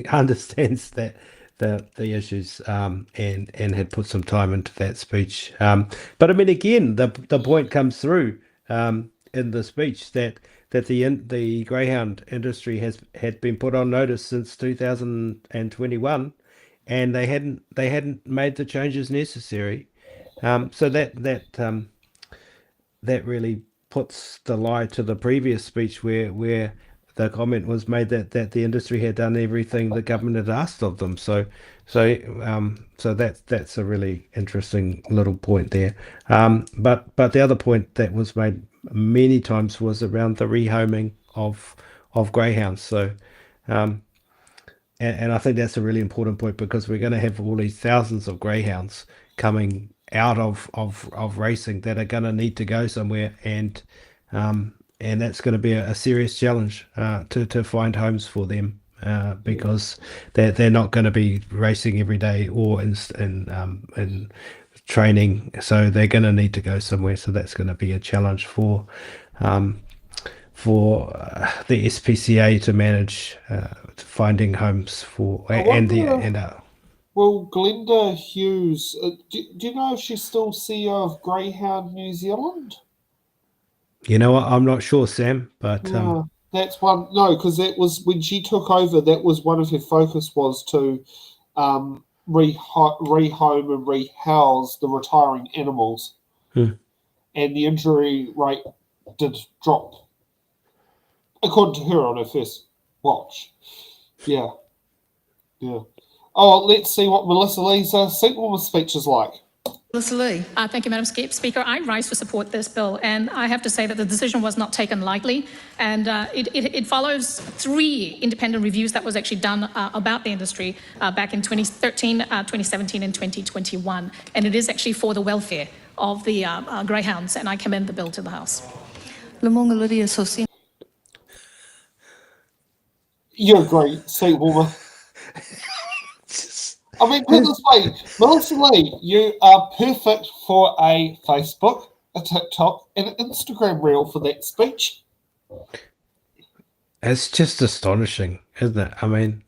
understands that the issues and had put some time into that speech. But I mean, again, the point comes through in the speech that the greyhound industry had been put on notice since 2021, and they hadn't made the changes necessary. So that really puts the lie to the previous speech where the comment was made that the industry had done everything the government had asked of them. So that's a really interesting little point there. But the other point that was made many times was around the rehoming of greyhounds. So and I think that's a really important point, because we're going to have all these thousands of greyhounds coming out of racing that are going to need to go somewhere, and that's going to be a serious challenge to find homes for them, because they're not going to be racing every day or in training, so they're going to need to go somewhere. So that's going to be a challenge for the SPCA to manage finding homes for Well, Glenda Hughes, do you know if she's still CEO of Greyhound New Zealand? You know what? I'm not sure, Sam, but that's one. No, because that was when she took over. That was one of her focus, was to rehome and rehouse the retiring animals, and the injury rate did drop, according to her on her first watch. Yeah. Oh, let's see what Melissa Lee's Seatwoman speech is like. Melissa Lee. Thank you, Madam Speaker. I rise to support this bill, and I have to say that the decision was not taken lightly, and it follows 3 independent reviews that was actually done about the industry back in 2013, 2017, and 2021, and it is actually for the welfare of the greyhounds, and I commend the bill to the House. Lamonga Lydia Sosin. You're a great Seatwoman. I mean, put it this way, Melissa Lee, you are perfect for a Facebook, a TikTok, and an Instagram reel for that speech. It's just astonishing, isn't it? I mean,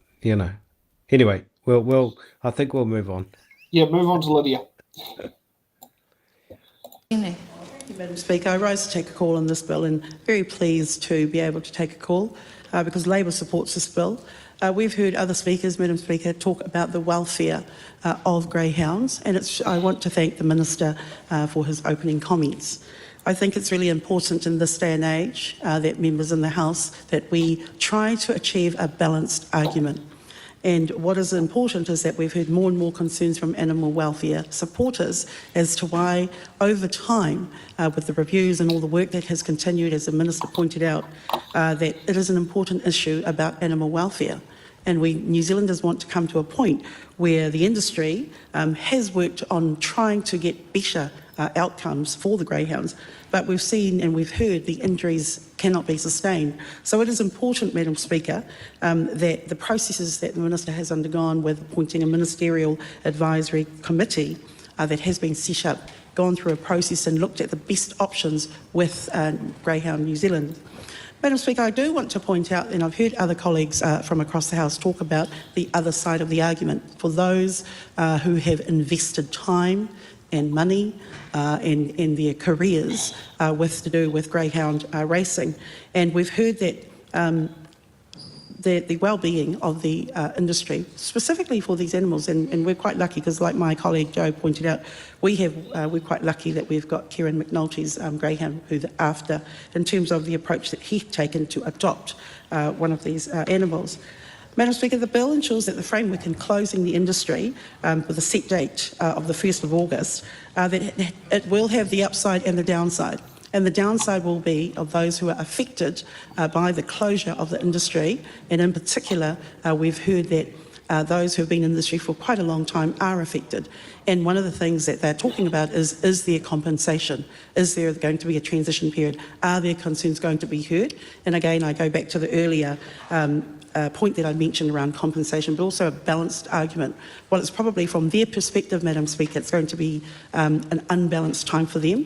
Anyway, I think we'll move on. Yeah, move on to Lydia. Thank you, Madam Speaker. I rise to take a call on this bill and very pleased to be able to take a call because Labor supports this bill. We've heard other speakers, Madam Speaker, talk about the welfare of greyhounds, and I want to thank the Minister for his opening comments. I think it's really important in this day and age that members in the House that we try to achieve a balanced argument. And what is important is that we've heard more and more concerns from animal welfare supporters as to why, over time, with the reviews and all the work that has continued, as the Minister pointed out, that it is an important issue about animal welfare. And we New Zealanders want to come to a point where the industry has worked on trying to get better outcomes for the greyhounds, but we've seen and we've heard the injuries cannot be sustained. So it is important, Madam Speaker, that the processes that the Minister has undergone with appointing a ministerial advisory committee that has been set up, gone through a process and looked at the best options with Greyhound New Zealand. Madam Speaker, I do want to point out, and I've heard other colleagues from across the House talk about the other side of the argument. For those who have invested time and money in their careers to do with greyhound racing, and we've heard that the well-being of the industry, specifically for these animals, and we're quite lucky because, like my colleague Joe pointed out, we're quite lucky that we've got Kieran McNulty's greyhound who's after, in terms of the approach that he's taken to adopt one of these animals. Madam Speaker, the bill ensures that the framework in closing the industry with a set date of the 1st of August, that it will have the upside and the downside. And the downside will be of those who are affected by the closure of the industry. And in particular, we've heard that those who have been in the industry for quite a long time are affected. And one of the things that they're talking about is there compensation? Is there going to be a transition period? Are their concerns going to be heard? And again, I go back to the earlier point that I mentioned around compensation, but also a balanced argument. Well, it's probably from their perspective, Madam Speaker, it's going to be an unbalanced time for them,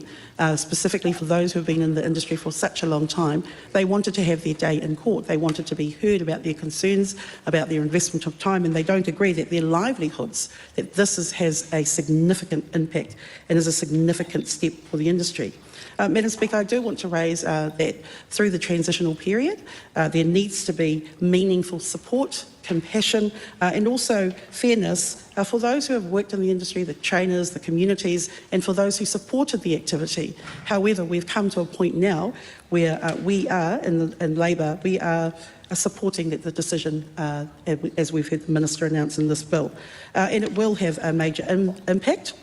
specifically for those who have been in the industry for such a long time. They wanted to have their day in court. They wanted to be heard about their concerns, about their investment of time, and they don't agree that their livelihoods, that this has a significant impact and is a significant step for the industry. Madam Speaker, I do want to raise that through the transitional period, there needs to be meaningful support, compassion, and also fairness for those who have worked in the industry, the trainers, the communities, and for those who supported the activity. However, we've come to a point now where we are, in Labor, we are supporting the decision, as we've heard the Minister announce in this bill. And it will have a major impact.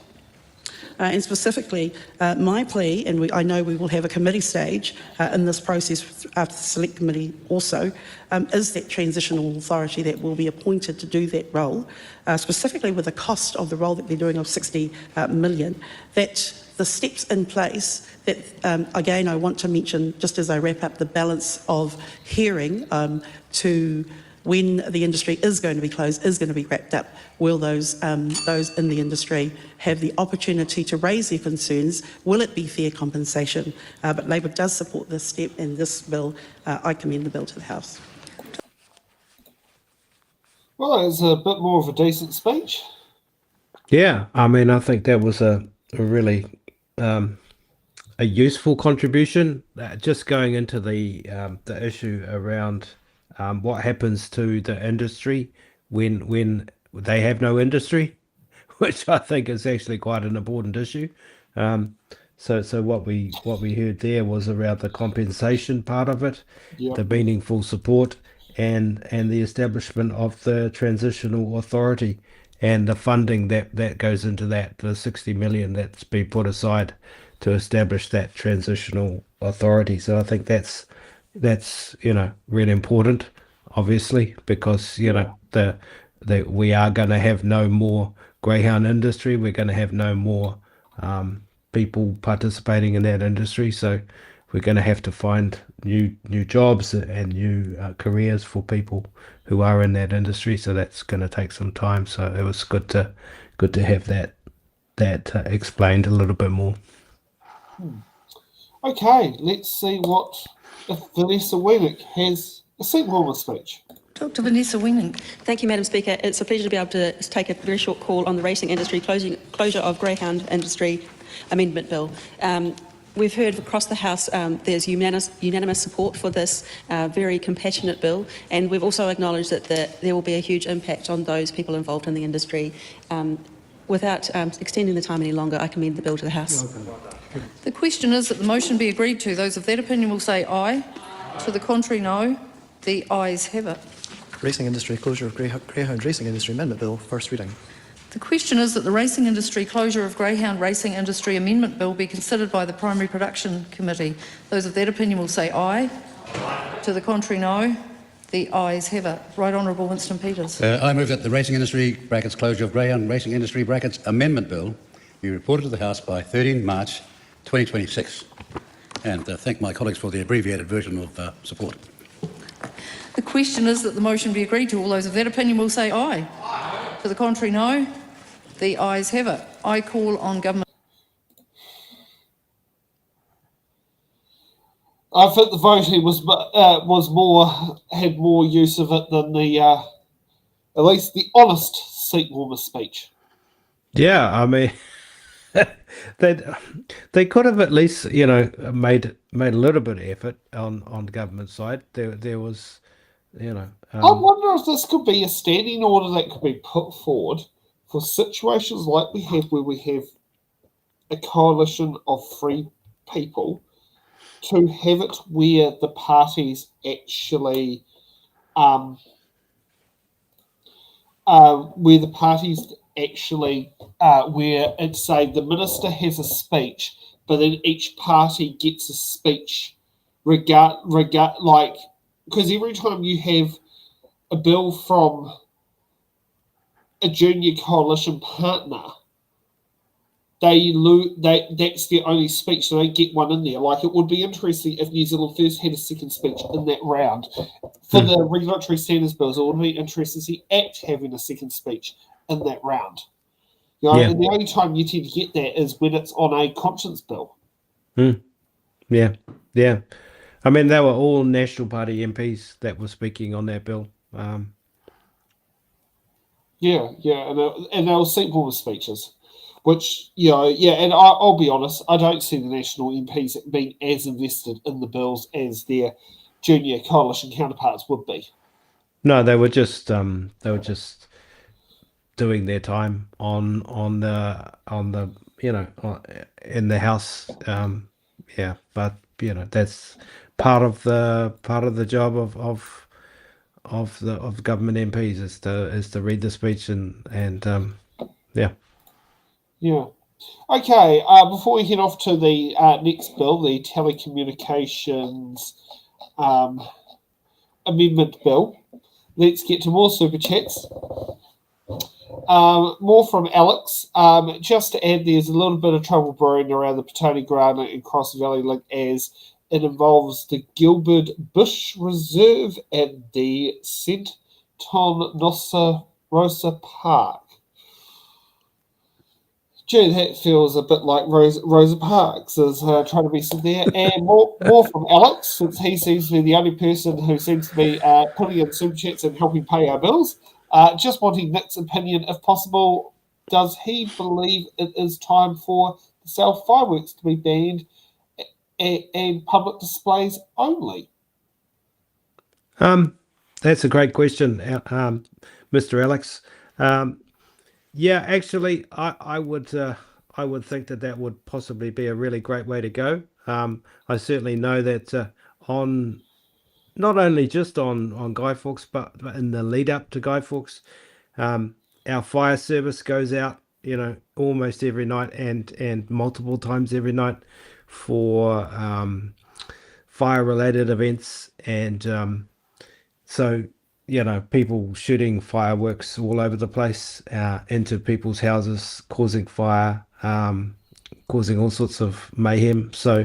And specifically, my plea, and I know we will have a committee stage in this process after the Select Committee also, is that transitional authority that will be appointed to do that role, specifically with the cost of the role that they're doing of 60 million, that the steps in place that, again, I want to mention, just as I wrap up, the balance of hearing to when the industry is going to be closed, is going to be wrapped up. Will those in the industry have the opportunity to raise their concerns? Will it be fair compensation? But Labor does support this step and this bill. I commend the bill to the House. Well, it's a bit more of a decent speech. Yeah, I mean, I think that was a really a useful contribution. Just going into the issue around what happens to the industry when they have no industry, which I think is actually quite an important issue. So what we heard there was around the compensation part of it, the meaningful support, and the establishment of the transitional authority and the funding that goes into that, the 60 million that's been put aside to establish that transitional authority. So I think that's really important, obviously, because we are going to have no more greyhound industry. We're going to have no more people participating in that industry. So we're going to have to find new jobs and new careers for people who are in that industry. So that's going to take some time. So it was good to have that explained a little bit more. Okay, let's see what if Vanessa Weenik has a seat warmer speech. Dr. Vanessa Weenik. Thank you, Madam Speaker. It's a pleasure to be able to take a very short call on the racing industry closure of Greyhound Industry Amendment Bill. We've heard across the House there's unanimous support for this very compassionate bill, and we've also acknowledged that there will be a huge impact on those people involved in the industry. Without extending the time any longer, I commend the bill to the House. The question is that the motion be agreed to. Those of that opinion will say aye. To the contrary, no. The ayes have it. Racing Industry Closure of Greyhound Racing Industry Amendment Bill, first reading. The question is that the Racing Industry Closure of Greyhound Racing Industry Amendment Bill be considered by the Primary Production Committee. Those of that opinion will say aye. To the contrary, no. The ayes have it. Right Honourable Winston Peters. I move that the Racing Industry (brackets Closure of Greyhound Racing Industry) (brackets Amendment Bill) be reported to the House by 13 March 2026. And thank my colleagues for the abbreviated version of support. The question is that the motion be agreed to. All those of that opinion will say aye. To the contrary, no. The ayes have it. I call on government. I think the voting had more use of it than the at least the honest seat warmer speech. Yeah, I mean, they could have at least made a little bit of effort on the government side. There was, I wonder if this could be a standing order that could be put forward for situations like we have, where we have a coalition of free people, to have it where the parties actually, where it's say the minister has a speech, but then each party gets a speech, because every time you have a bill from a junior coalition partner, that's their only speech. They don't get one in there. Like, it would be interesting if New Zealand First had a second speech in that round. For the regulatory standards bills, it would be interesting to see ACT having a second speech in that round. And the only time you tend to get that is when it's on a conscience bill. Yeah. I mean, they were all National Party MPs that were speaking on that bill. And they were seat warmer speeches. Which, and I'll be honest, I don't see the National MPs being as invested in the bills as their junior coalition counterparts would be. No, they were just doing their time on the in the House. But that's part of the job of government MPs is to read the speech and. Yeah. Okay, before we head off to the next bill, the Telecommunications Amendment Bill, let's get to more super chats. More from Alex. Just to add, there's a little bit of trouble brewing around the Petone Grana and Cross Valley link, as it involves the Gilbert Bush Reserve and the St. Ton Nossa Rosa Park. Gee, that feels a bit like Rosa Parks is trying to be there. And more from Alex, since he seems to be the only person who seems to be putting in super chats and helping pay our bills. Just wanting Nick's opinion, if possible. Does he believe it is time for the sale of fireworks to be banned and public displays only? That's a great question, Mr. Alex. Yeah, actually, I would think that would possibly be a really great way to go. I certainly know that on not only just on Guy Fawkes, but in the lead up to Guy Fawkes, our fire service goes out, almost every night and multiple times every night for fire related events, and so. People shooting fireworks all over the place into people's houses, causing fire, causing all sorts of mayhem. So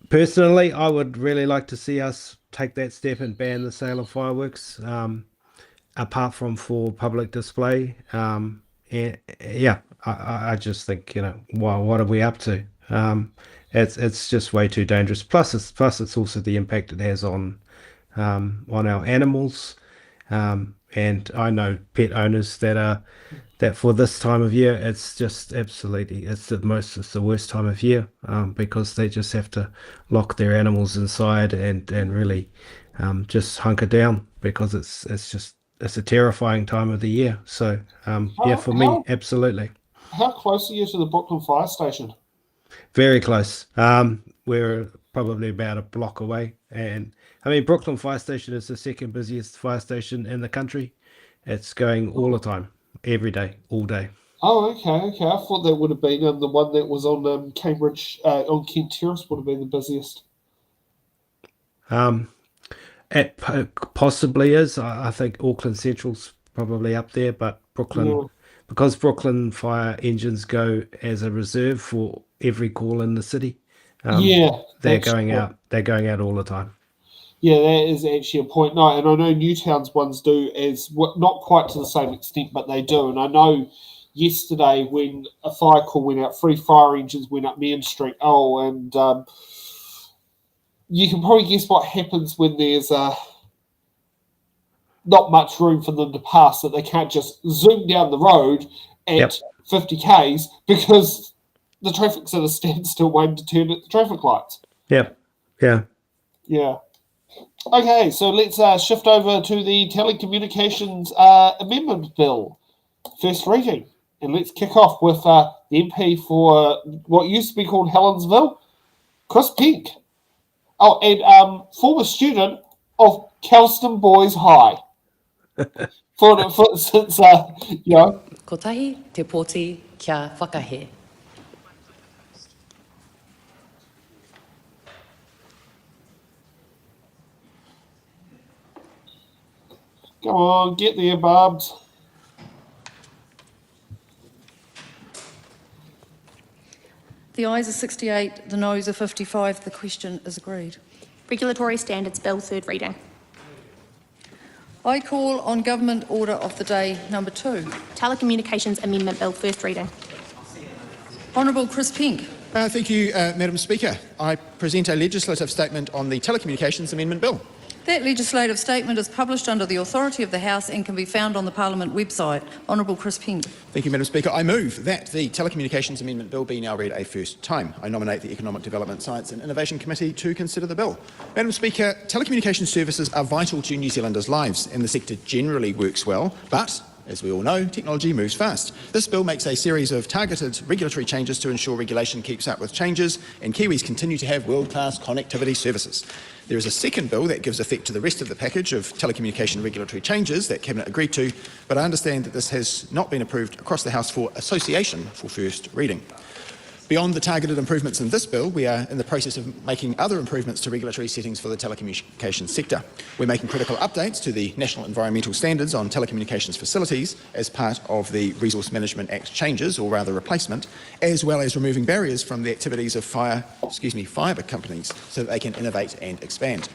Personally, I would really like to see us take that step and ban the sale of fireworks, apart from for public display. And yeah, I just think, what are we up to? It's just way too dangerous. Plus it's also the impact it has on our animals. And I know pet owners that for this time of year, it's just absolutely, it's the worst time of year, because they just have to lock their animals inside and really just hunker down, because it's a terrifying time of the year. So yeah, for me, absolutely. How close are you to the Brooklyn Fire Station? Very close. We're probably about a block away. And I mean, Brooklyn Fire Station is the second busiest fire station in the country. It's going all the time, every day, all day. Oh, okay. I thought that would have been the one that was on Cambridge, on Kent Terrace would have been the busiest. It possibly is. I think Auckland Central's probably up there, but Brooklyn, because Brooklyn fire engines go as a reserve for every call in the city. They're going out. They're going out all the time. Yeah, that is actually a point. No, and I know Newtown's ones do as not quite to the same extent, but they do. And I know yesterday when a fire call went out, 3 fire engines went up Main Street. Oh, and you can probably guess what happens when there's not much room for them to pass, that they can't just zoom down the road at 50 k's because the traffic's at a standstill waiting to turn at the traffic lights. Yeah. Okay, so let's shift over to the Telecommunications Amendment Bill, first reading. And let's kick off with the MP for what used to be called Helensville, Chris Pink. Oh, and former student of Kelston Boys High. Since, Kotahi te poti kia whakahe. Come on, get there, Barbs. The ayes are 68, the noes are 55. The question is agreed. Regulatory Standards Bill, third reading. I call on Government Order of the Day number 2. Telecommunications Amendment Bill, first reading. Honourable Chris Pink. Thank you, Madam Speaker. I present a legislative statement on the Telecommunications Amendment Bill. That legislative statement is published under the authority of the House and can be found on the Parliament website. Honourable Chris Pink. Thank you, Madam Speaker. I move that the Telecommunications Amendment Bill be now read a first time. I nominate the Economic Development, Science and Innovation Committee to consider the bill. Madam Speaker, telecommunications services are vital to New Zealanders' lives and the sector generally works well, but as we all know, technology moves fast. This bill makes a series of targeted regulatory changes to ensure regulation keeps up with changes and Kiwis continue to have world-class connectivity services. There is a second bill that gives effect to the rest of the package of telecommunication regulatory changes that Cabinet agreed to, but I understand that this has not been approved across the House for association for first reading. Beyond the targeted improvements in this bill, we are in the process of making other improvements to regulatory settings for the telecommunications sector. We're making critical updates to the National Environmental Standards on telecommunications facilities as part of the Resource Management Act changes, or rather replacement, as well as removing barriers from the activities of fibre companies so that they can innovate and expand.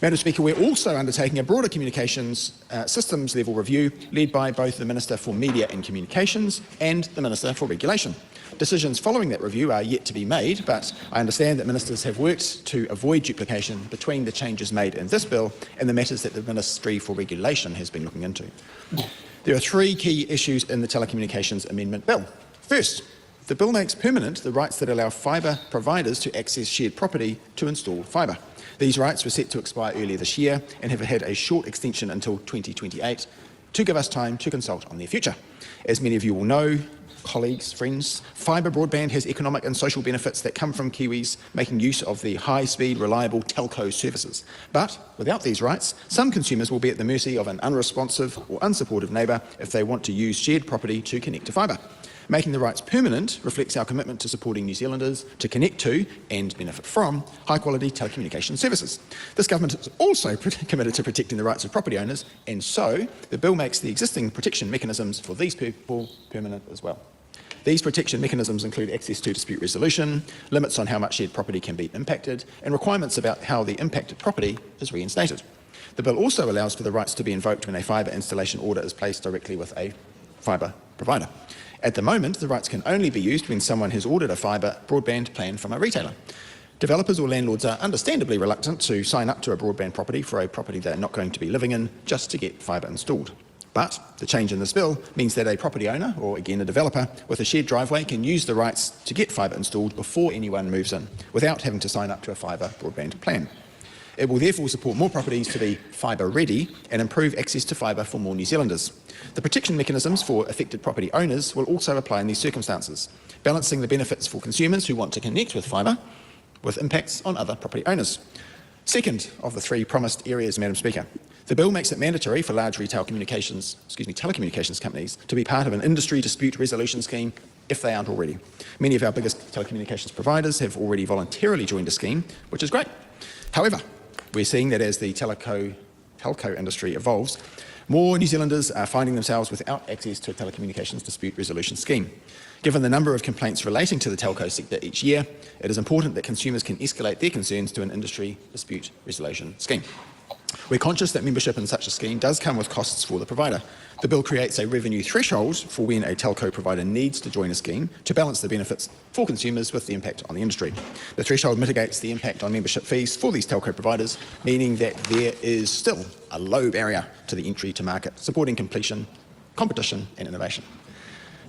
Madam Speaker, we're also undertaking a broader communications systems level review led by both the Minister for Media and Communications and the Minister for Regulation. Decisions following that review are yet to be made, but I understand that ministers have worked to avoid duplication between the changes made in this bill and the matters that the Ministry for Regulation has been looking into. There are 3 key issues in the Telecommunications Amendment Bill. First, the bill makes permanent the rights that allow fibre providers to access shared property to install fibre. These rights were set to expire earlier this year and have had a short extension until 2028 to give us time to consult on their future. As many of you will know, colleagues, friends, fibre broadband has economic and social benefits that come from Kiwis making use of the high-speed, reliable telco services. But without these rights, some consumers will be at the mercy of an unresponsive or unsupportive neighbour if they want to use shared property to connect to fibre. Making the rights permanent reflects our commitment to supporting New Zealanders to connect to and benefit from high-quality telecommunication services. This government is also committed to protecting the rights of property owners, and so the bill makes the existing protection mechanisms for these people permanent as well. These protection mechanisms include access to dispute resolution, limits on how much shared property can be impacted, and requirements about how the impacted property is reinstated. The bill also allows for the rights to be invoked when a fibre installation order is placed directly with a fibre provider. At the moment, the rights can only be used when someone has ordered a fibre broadband plan from a retailer. Developers or landlords are understandably reluctant to sign up to a broadband property for a property they're not going to be living in just to get fibre installed. But the change in this bill means that a property owner, or again a developer, with a shared driveway can use the rights to get fibre installed before anyone moves in, without having to sign up to a fibre broadband plan. It will therefore support more properties to be fibre ready and improve access to fibre for more New Zealanders. The protection mechanisms for affected property owners will also apply in these circumstances, balancing the benefits for consumers who want to connect with fibre with impacts on other property owners. Second of the three promised areas, Madam Speaker, the bill makes it mandatory for large telecommunications companies to be part of an industry dispute resolution scheme if they aren't already. Many of our biggest telecommunications providers have already voluntarily joined a scheme, which is great. However, we're seeing that as the telco industry evolves, more New Zealanders are finding themselves without access to a telecommunications dispute resolution scheme. Given the number of complaints relating to the telco sector each year, it is important that consumers can escalate their concerns to an industry dispute resolution scheme. We're conscious that membership in such a scheme does come with costs for the provider. The bill creates a revenue threshold for when a telco provider needs to join a scheme to balance the benefits for consumers with the impact on the industry. The threshold mitigates the impact on membership fees for these telco providers, meaning that there is still a low barrier to the entry to market, supporting competition and innovation.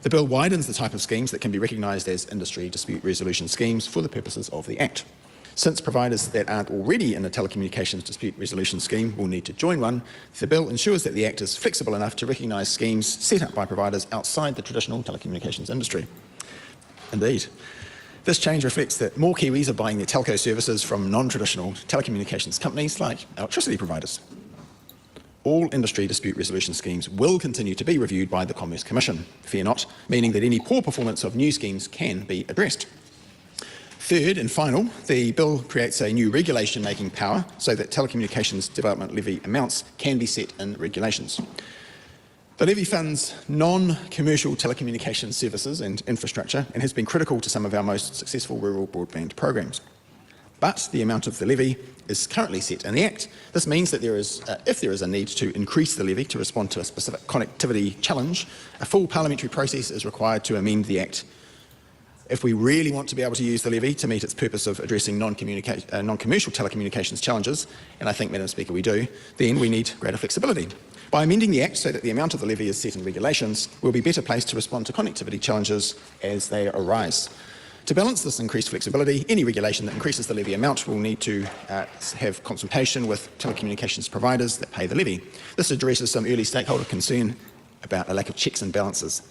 The bill widens the type of schemes that can be recognised as industry dispute resolution schemes for the purposes of the Act. Since providers that aren't already in a telecommunications dispute resolution scheme will need to join one, the bill ensures that the Act is flexible enough to recognise schemes set up by providers outside the traditional telecommunications industry. Indeed, this change reflects that more Kiwis are buying their telco services from non-traditional telecommunications companies like electricity providers. All industry dispute resolution schemes will continue to be reviewed by the Commerce Commission, fear not, meaning that any poor performance of new schemes can be addressed. Third and final, the bill creates a new regulation-making power so that telecommunications development levy amounts can be set in regulations. The levy funds non-commercial telecommunications services and infrastructure and has been critical to some of our most successful rural broadband programs. But the amount of the levy is currently set in the Act. This means that if there is a need to increase the levy to respond to a specific connectivity challenge, a full parliamentary process is required to amend the Act. If we really want to be able to use the levy to meet its purpose of addressing non-commercial telecommunications challenges, and I think, Madam Speaker, we do, then we need greater flexibility. By amending the Act so that the amount of the levy is set in regulations, we'll be better placed to respond to connectivity challenges as they arise. To balance this increased flexibility, any regulation that increases the levy amount will need to have consultation with telecommunications providers that pay the levy. This addresses some early stakeholder concern about a lack of checks and balances.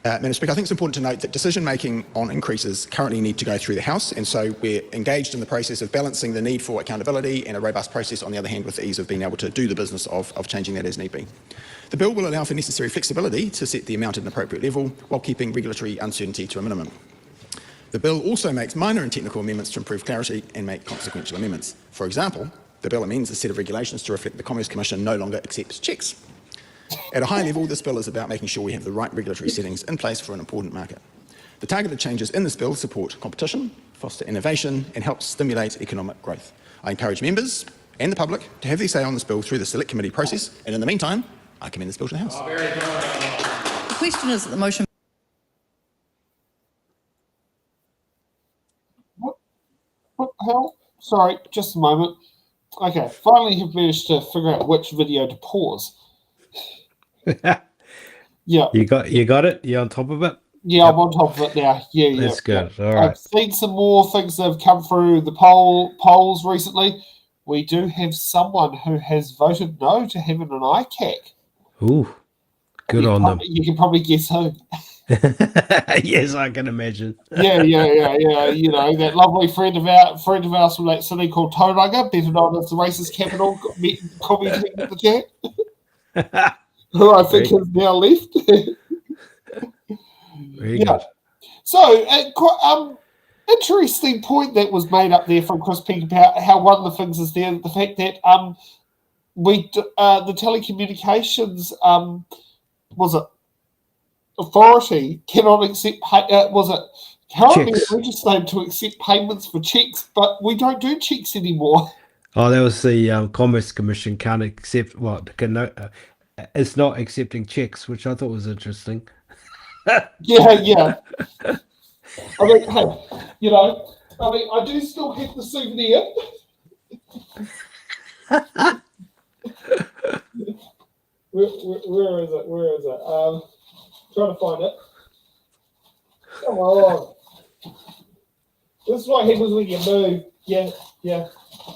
Madam Speaker, I think it's important to note that decision-making on increases currently need to go through the House, and so we're engaged in the process of balancing the need for accountability and a robust process, on the other hand, with the ease of being able to do the business of changing that as need be. The bill will allow for necessary flexibility to set the amount at an appropriate level while keeping regulatory uncertainty to a minimum. The bill also makes minor and technical amendments to improve clarity and make consequential amendments. For example, the bill amends a set of regulations to reflect the Commerce Commission no longer accepts cheques. At a high level, this bill is about making sure we have the right regulatory settings in place for an important market. The targeted changes in this bill support competition, foster innovation, and help stimulate economic growth. I encourage members and the public to have their say on this bill through the Select Committee process, and in the meantime, I commend this bill to the House. The question is that the motion... What the hell? Sorry, just a moment. Okay, finally have managed to figure out which video to pause. Yeah. You got it? You on top of it? Yeah, I'm on top of it now. Yeah. That's good. Yeah. All right. I've seen some more things that have come through the polls recently. We do have someone who has voted no to having an ICAC. Ooh, good on them. You can probably guess who. Yes, I can imagine. Yeah. You know, that lovely friend of ours from that city called Tauranga, better known as the racist capital, commenting in the chat. Who I think has now left. Very good. So, interesting point that was made up there from Chris Peake about how one of the things is there, the fact that the telecommunications was it authority cannot accept, was it currently Checks. registered to accept payments for checks, but we don't do checks anymore. Oh, that was the Commerce Commission can't accept it's not accepting checks, which I thought was interesting. Yeah. I mean, hey, I do still have the souvenir. Where is it? Where is it? Trying to find it. Come on. This is what happens when you move. Yeah.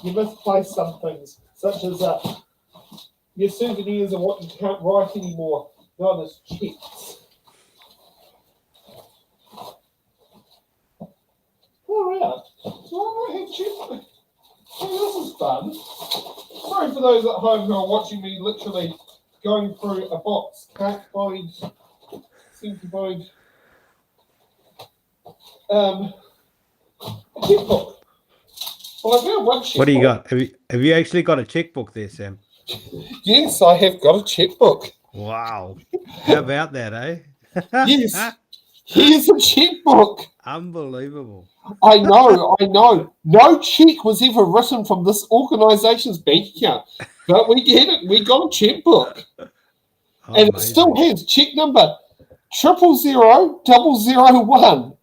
You misplace some things, such as your souvenirs are what you can't write anymore, not as checks. All right. So I have checks. Hey, this is fun. Sorry for those at home who are watching me literally going through a box. Can't find, seem to find a checkbook. Well, I found one checkbook. What do you got? Have you actually got a checkbook there, Sam? Yes, I have got a checkbook. Wow. How about that, eh? Yes. Here's a checkbook. Unbelievable. I know. No check was ever written from this organisation's bank account, but we get it. We got a checkbook, and it still has check number 000001.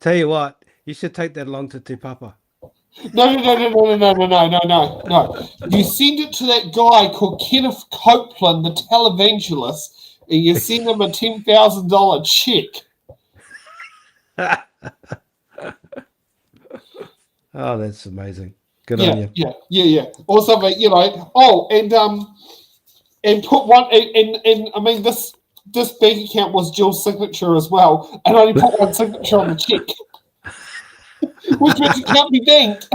Tell you what, you should take that along to Te Papa. No. You send it to that guy called Kenneth Copeland, the televangelist, and you send him a $10,000 check. Oh, that's amazing. Good on you. Yeah. Or something, and put one, and I mean, this bank account was Jill's signature as well, and I only put one signature on the check. Which means it can't be banked.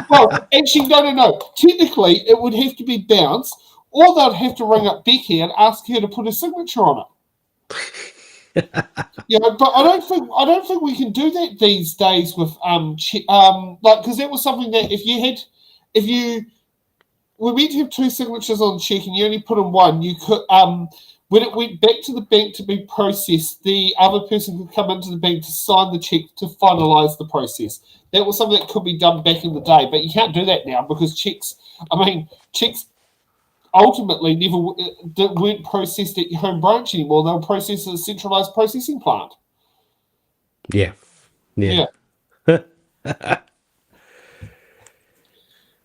Well, actually, no. Technically, it would have to be bounced, or they'd have to ring up Becky and ask her to put a signature on it. But I don't think we can do that these days with because that was something that we meant to have two signatures on the check and you only put in one, you could when it went back to the bank to be processed, the other person could come into the bank to sign the check to finalise the process. That was something that could be done back in the day, but you can't do that now because checks ultimately weren't processed at your home branch anymore. They were processed at a centralised processing plant. Yeah. But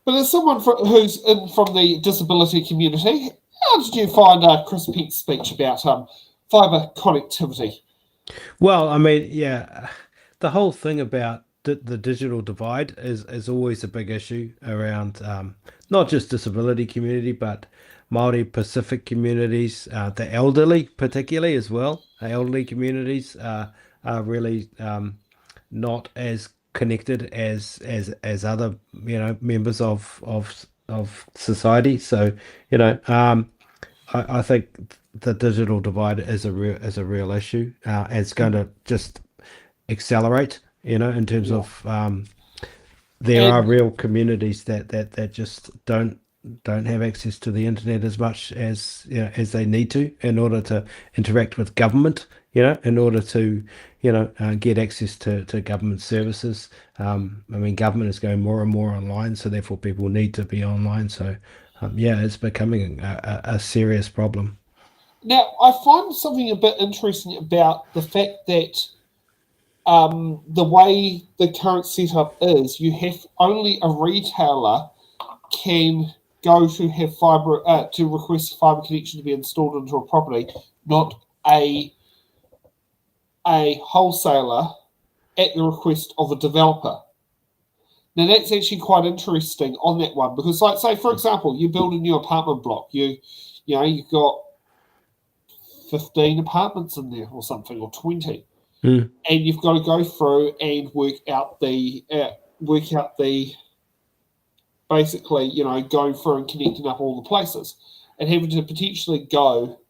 as someone who's from the disability community, how did you find Chris Peck's speech about fibre connectivity? Well, I mean, the whole thing about the digital divide is always a big issue around not just disability community, but Māori Pacific communities, the elderly particularly as well. Elderly communities are really not as connected as other members of society. So I think the digital divide is a real issue. It's going to just accelerate. In terms of there are real communities that just don't have access to the internet as much as as they need to in order to interact with government. In order to get access to government services. I mean, government is going more and more online, so therefore people need to be online. So it's becoming a serious problem. Now, I find something a bit interesting about the fact that the way the current setup is, you have only a retailer can go to have fibre to request fibre connection to be installed into a property, not a wholesaler at the request of a developer. Now that's actually quite interesting on that one because, like, say for example, you build a new apartment block, you've got 15 apartments in there or something, or 20. And you've got to go through and work out the basically, going through and connecting up all the places and having to potentially go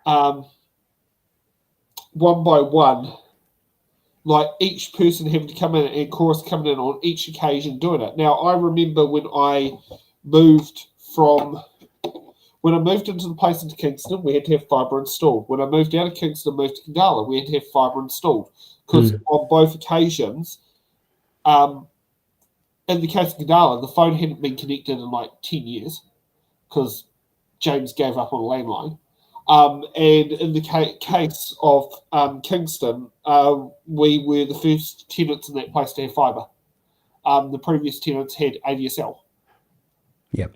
one by one, like each person having to come in and chorus coming in on each occasion doing it. Now, I remember when I moved from When I moved into the place into Kingston, we had to have fibre installed. When I moved out of Kingston and moved to Kandala, we had to have fibre installed. Because on both occasions, in the case of Kandala, the phone hadn't been connected in like 10 years because James gave up on a landline. And in the case of Kingston, we were the first tenants in that place to have fibre. The previous tenants had ADSL. Yep.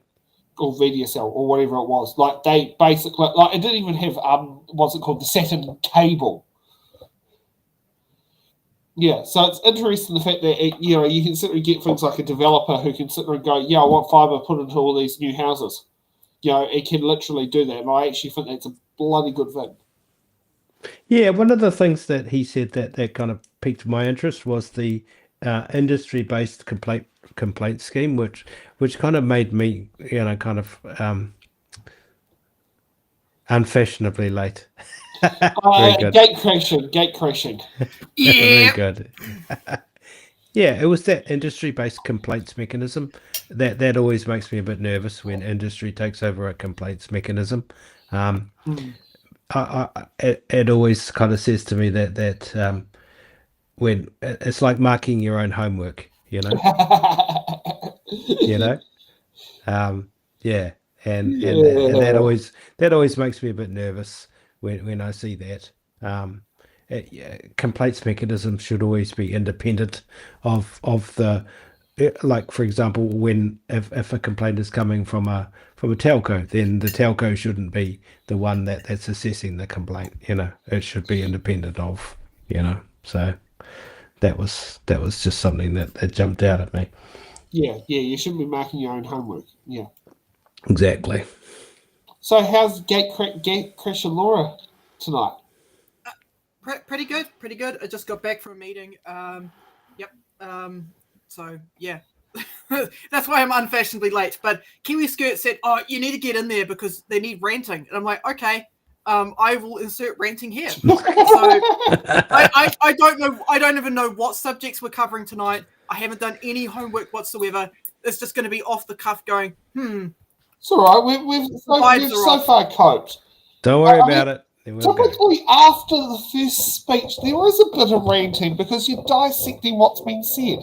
Or VDSL or whatever it was. Like they basically, like it didn't even have what's it called, the Saturn cable. Yeah, so it's interesting the fact that you can sit and get things like a developer who can sit there and go, yeah, I want fibre put into all these new houses. It can literally do that, and I actually think that's a bloody good thing. Yeah, one of the things that he said that kind of piqued my interest was the industry-based complaint scheme, which kind of made me, kind of unfashionably late. Very good. Gate crashing. Very good. Yeah, it was that industry-based complaints mechanism that always makes me a bit nervous when industry takes over a complaints mechanism. It always kind of says to me that when it's like marking your own homework, yeah, and that always makes me a bit nervous when I see that. Complaints mechanisms should always be independent of the, like, for example, when if a complaint is coming from a telco, then the telco shouldn't be the one that's assessing the complaint. It should be independent of, so that was just something that jumped out at me. Yeah, you shouldn't be marking your own homework. Yeah, exactly. So how's Gate Crash and Laura tonight? Pretty good. I just got back from a meeting. So yeah, that's why I'm unfashionably late. But Kiwi Skirt said, "Oh, you need to get in there because they need ranting," and I'm like, "Okay, I will insert ranting here." So I don't know. I don't even know what subjects we're covering tonight. I haven't done any homework whatsoever. It's just going to be off the cuff, going, It's all right. We've so far coped. Don't worry about it. Typically, after the first speech, there is a bit of ranting because you're dissecting what's been said.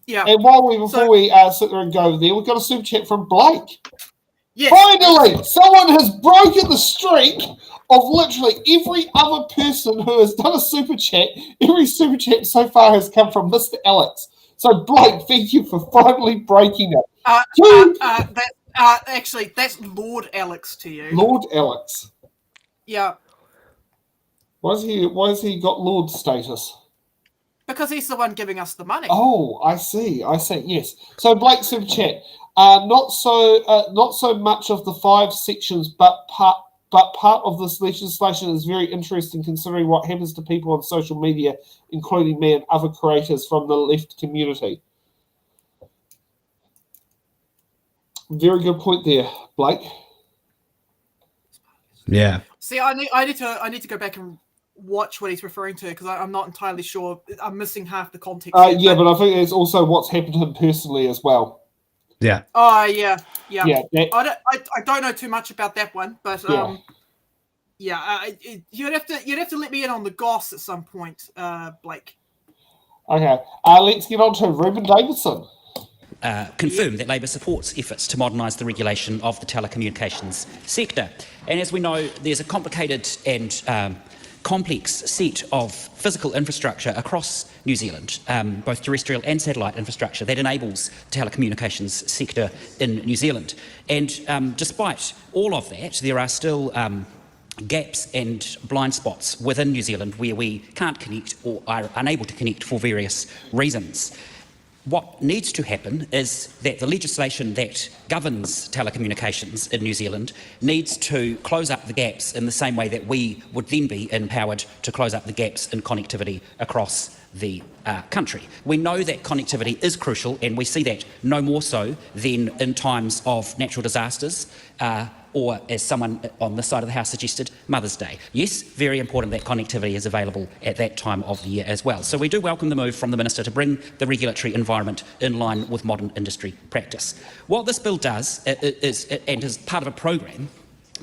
Yeah. And before we sit there and go there, we've got a super chat from Blake. Yes. Finally, someone has broken the streak of literally every other person who has done a super chat. Every super chat so far has come from Mr. Alex. So, Blake, thank you for finally breaking it. Actually, that's Lord Alex to you. Lord Alex. Yeah. Why has he got Lord status? Because he's the one giving us the money. Oh, I see. Yes. So Blake super chat. Not so much of the 5 sections, but part of this legislation is very interesting considering what happens to people on social media, including me and other creators from the left community. Very good point there, Blake. Yeah. See, I need to go back and watch what he's referring to because I'm not entirely sure. I'm missing half the context. But I think it's also what's happened to him personally as well. Yeah. Oh yeah. I don't know too much about that one, but you'd have to let me in on the goss at some point, Blake. Okay. Let's get on to Ruben Davidson. Confirm that Labor supports efforts to modernise the regulation of the telecommunications sector. And as we know, there's a complicated and complex set of physical infrastructure across New Zealand, both terrestrial and satellite infrastructure, that enables the telecommunications sector in New Zealand. And despite all of that, there are still gaps and blind spots within New Zealand where we can't connect or are unable to connect for various reasons. What needs to happen is that the legislation that governs telecommunications in New Zealand needs to close up the gaps in the same way that we would then be empowered to close up the gaps in connectivity across the country. We know that connectivity is crucial, and we see that no more so than in times of natural disasters, or as someone on this side of the House suggested, Mother's Day. Yes, very important that connectivity is available at that time of the year as well. So we do welcome the move from the Minister to bring the regulatory environment in line with modern industry practice. What this bill does is part of a program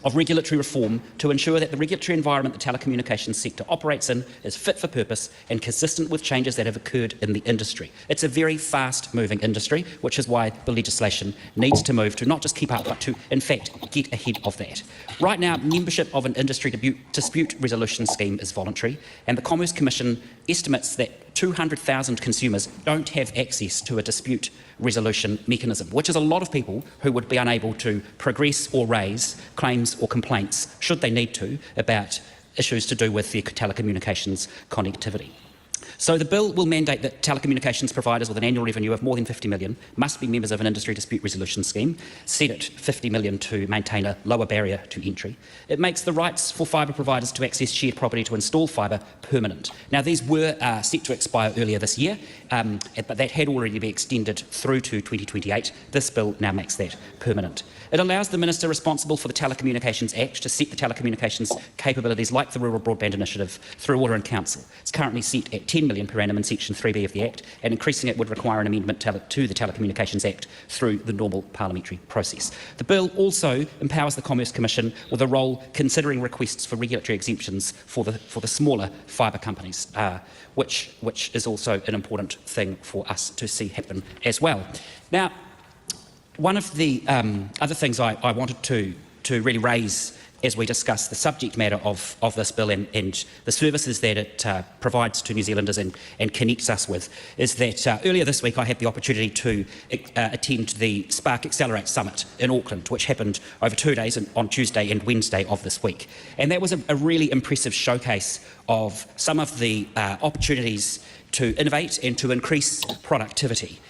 of regulatory reform to ensure that the regulatory environment the telecommunications sector operates in is fit for purpose and consistent with changes that have occurred in the industry. It's a very fast-moving industry, which is why the legislation needs to move to not just keep up, but to, in fact, get ahead of that. Right now, membership of an industry dispute resolution scheme is voluntary, and the Commerce Commission estimates that 200,000 consumers don't have access to a dispute resolution mechanism, which is a lot of people who would be unable to progress or raise claims or complaints, should they need to, about issues to do with their telecommunications connectivity. So the bill will mandate that telecommunications providers with an annual revenue of more than 50 million must be members of an industry dispute resolution scheme, set at 50 million to maintain a lower barrier to entry. It makes the rights for fibre providers to access shared property to install fibre permanent. Now, these were set to expire earlier this year, but that had already been extended through to 2028. This bill now makes that permanent. It allows the Minister responsible for the Telecommunications Act to set the telecommunications capabilities like the Rural Broadband Initiative through Order in Council. It's currently set at 10 million per annum in Section 3B of the Act, and increasing it would require an amendment to the Telecommunications Act through the normal parliamentary process. The bill also empowers the Commerce Commission with a role considering requests for regulatory exemptions for the smaller fibre companies, which is also an important thing for us to see happen as well. Now, one of the other things I wanted to really raise as we discuss the subject matter of this bill and the services that it provides to New Zealanders and connects us with is that earlier this week I had the opportunity to attend the Spark Accelerate Summit in Auckland, which happened over 2 days on Tuesday and Wednesday of this week. And that was a really impressive showcase of some of the opportunities to innovate and to increase productivity,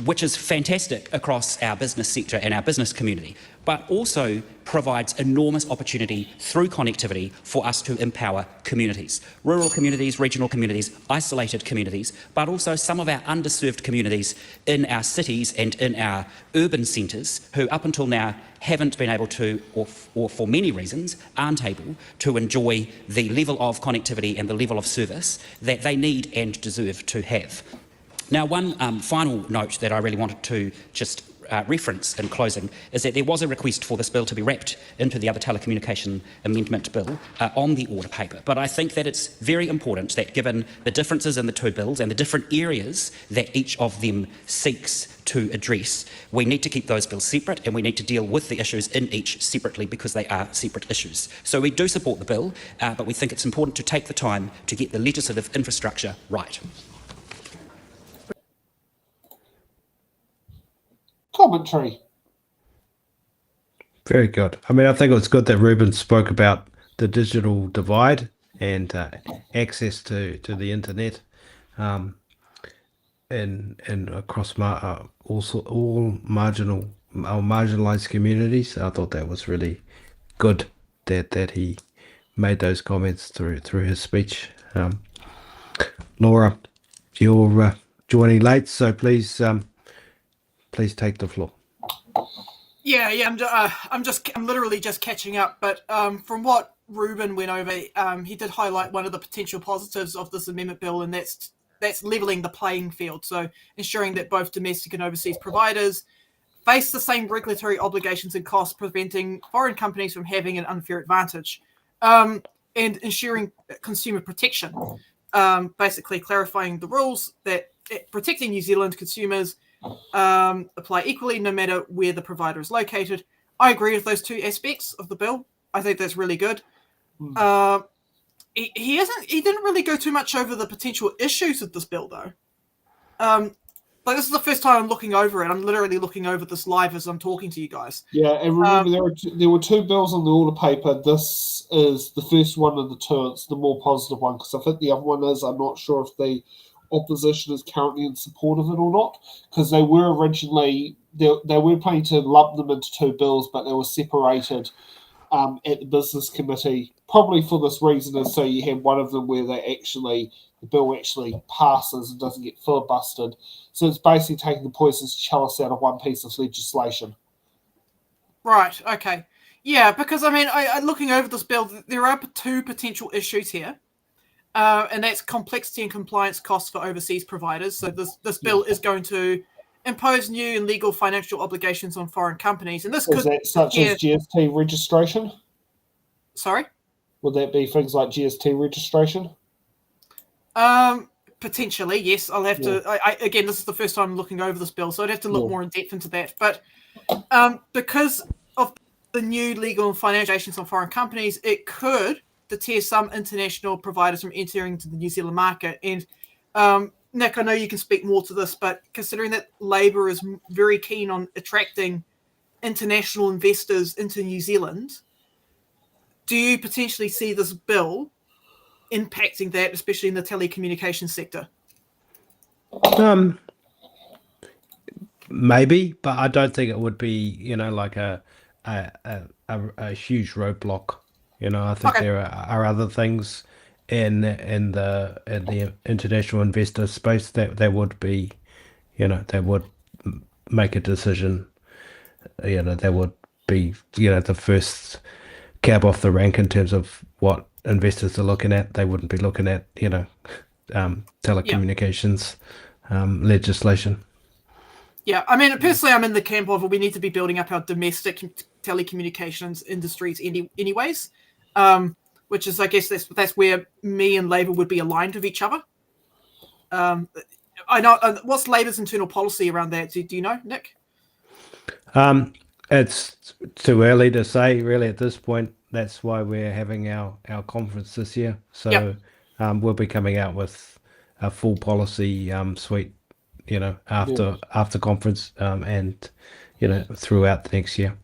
which is fantastic across our business sector and our business community, but also provides enormous opportunity through connectivity for us to empower communities, rural communities, regional communities, isolated communities, but also some of our underserved communities in our cities and in our urban centres who up until now haven't been able to, or for many reasons, aren't able to enjoy the level of connectivity and the level of service that they need and deserve to have. Now, one final note that I really wanted to just reference in closing is that there was a request for this bill to be wrapped into the other telecommunication amendment bill on the order paper. But I think that it's very important that given the differences in the two bills and the different areas that each of them seeks to address, we need to keep those bills separate and we need to deal with the issues in each separately because they are separate issues. So we do support the bill, but we think it's important to take the time to get the legislative infrastructure right. Commentary. Very good. I mean, I think it was good that Ruben spoke about the digital divide and access to the internet, and across all marginalized communities. I thought that was really good that he made those comments through his speech. Laura, you're joining late, so please take the floor. Yeah, I'm literally just catching up. But from what Ruben went over, he did highlight one of the potential positives of this amendment bill, and that's levelling the playing field. So ensuring that both domestic and overseas providers face the same regulatory obligations and costs, preventing foreign companies from having an unfair advantage, and ensuring consumer protection. Basically clarifying the rules that protecting New Zealand consumers apply equally no matter where the provider is located. I agree with those two aspects of the bill. I think that's really good. He didn't really go too much over the potential issues of this bill though. Like this is the first time I'm looking over it. I'm literally looking over this live as I'm talking to you guys. Yeah, and remember there were two bills on the order paper. This is the first one of the two. It's the more positive one because I think the other one is. I'm not sure if the opposition is currently in support of it or not, because they were originally they were planning to lump them into two bills, but they were separated at the business committee, probably for this reason, is so you have one of them where the bill actually passes and doesn't get filibustered. So it's basically taking the poisonous chalice out of one piece of legislation. Right, okay. Yeah, because I mean, looking over this bill, there are two potential issues here. And that's complexity and compliance costs for overseas providers. So this bill is going to impose new and legal financial obligations on foreign companies. And this Is that such as GST registration? Sorry? Would that be things like GST registration? Potentially, yes. I'll have to. Again, this is the first time I'm looking over this bill, so I'd have to look more in depth into that. But because of the new legal and financial obligations on foreign companies, it could deter some international providers from entering into the New Zealand market. And Nick, I know you can speak more to this, but considering that Labour is very keen on attracting international investors into New Zealand, do you potentially see this bill impacting that, especially in the telecommunications sector? Maybe, but I don't think it would be, like a huge roadblock. I think there are other things in the international investor space that would be, that would make a decision. That would be, the first cab off the rank in terms of what investors are looking at. They wouldn't be looking at, telecommunications legislation. Yeah, I mean, personally, I'm in the camp of we need to be building up our domestic telecommunications industries anyways, which is, I guess, that's where me and Labour would be aligned with each other. I know what's Labour's internal policy around that. Do you know, Nick? It's too early to say, really, at this point. That's why we're having our conference this year. So we'll be coming out with a full policy suite, after conference and, throughout the next year.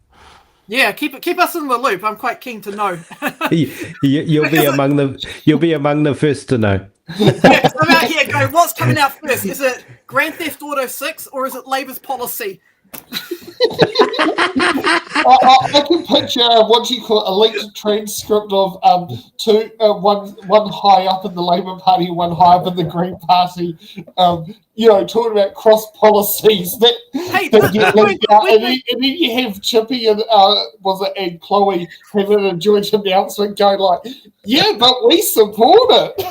Yeah, keep us in the loop. I'm quite keen to know. You'll be among the first to know. Yes, I'm out here going, what's coming out first? Is it Grand Theft Auto 6 or is it Labour's policy? I can picture what you call a leaked transcript of one high up in the Labour Party, one high up in the Green Party, talking about cross policies that get leaked out, and then you have Chippy and and Chloe having a joint announcement going like, "Yeah, but we support it."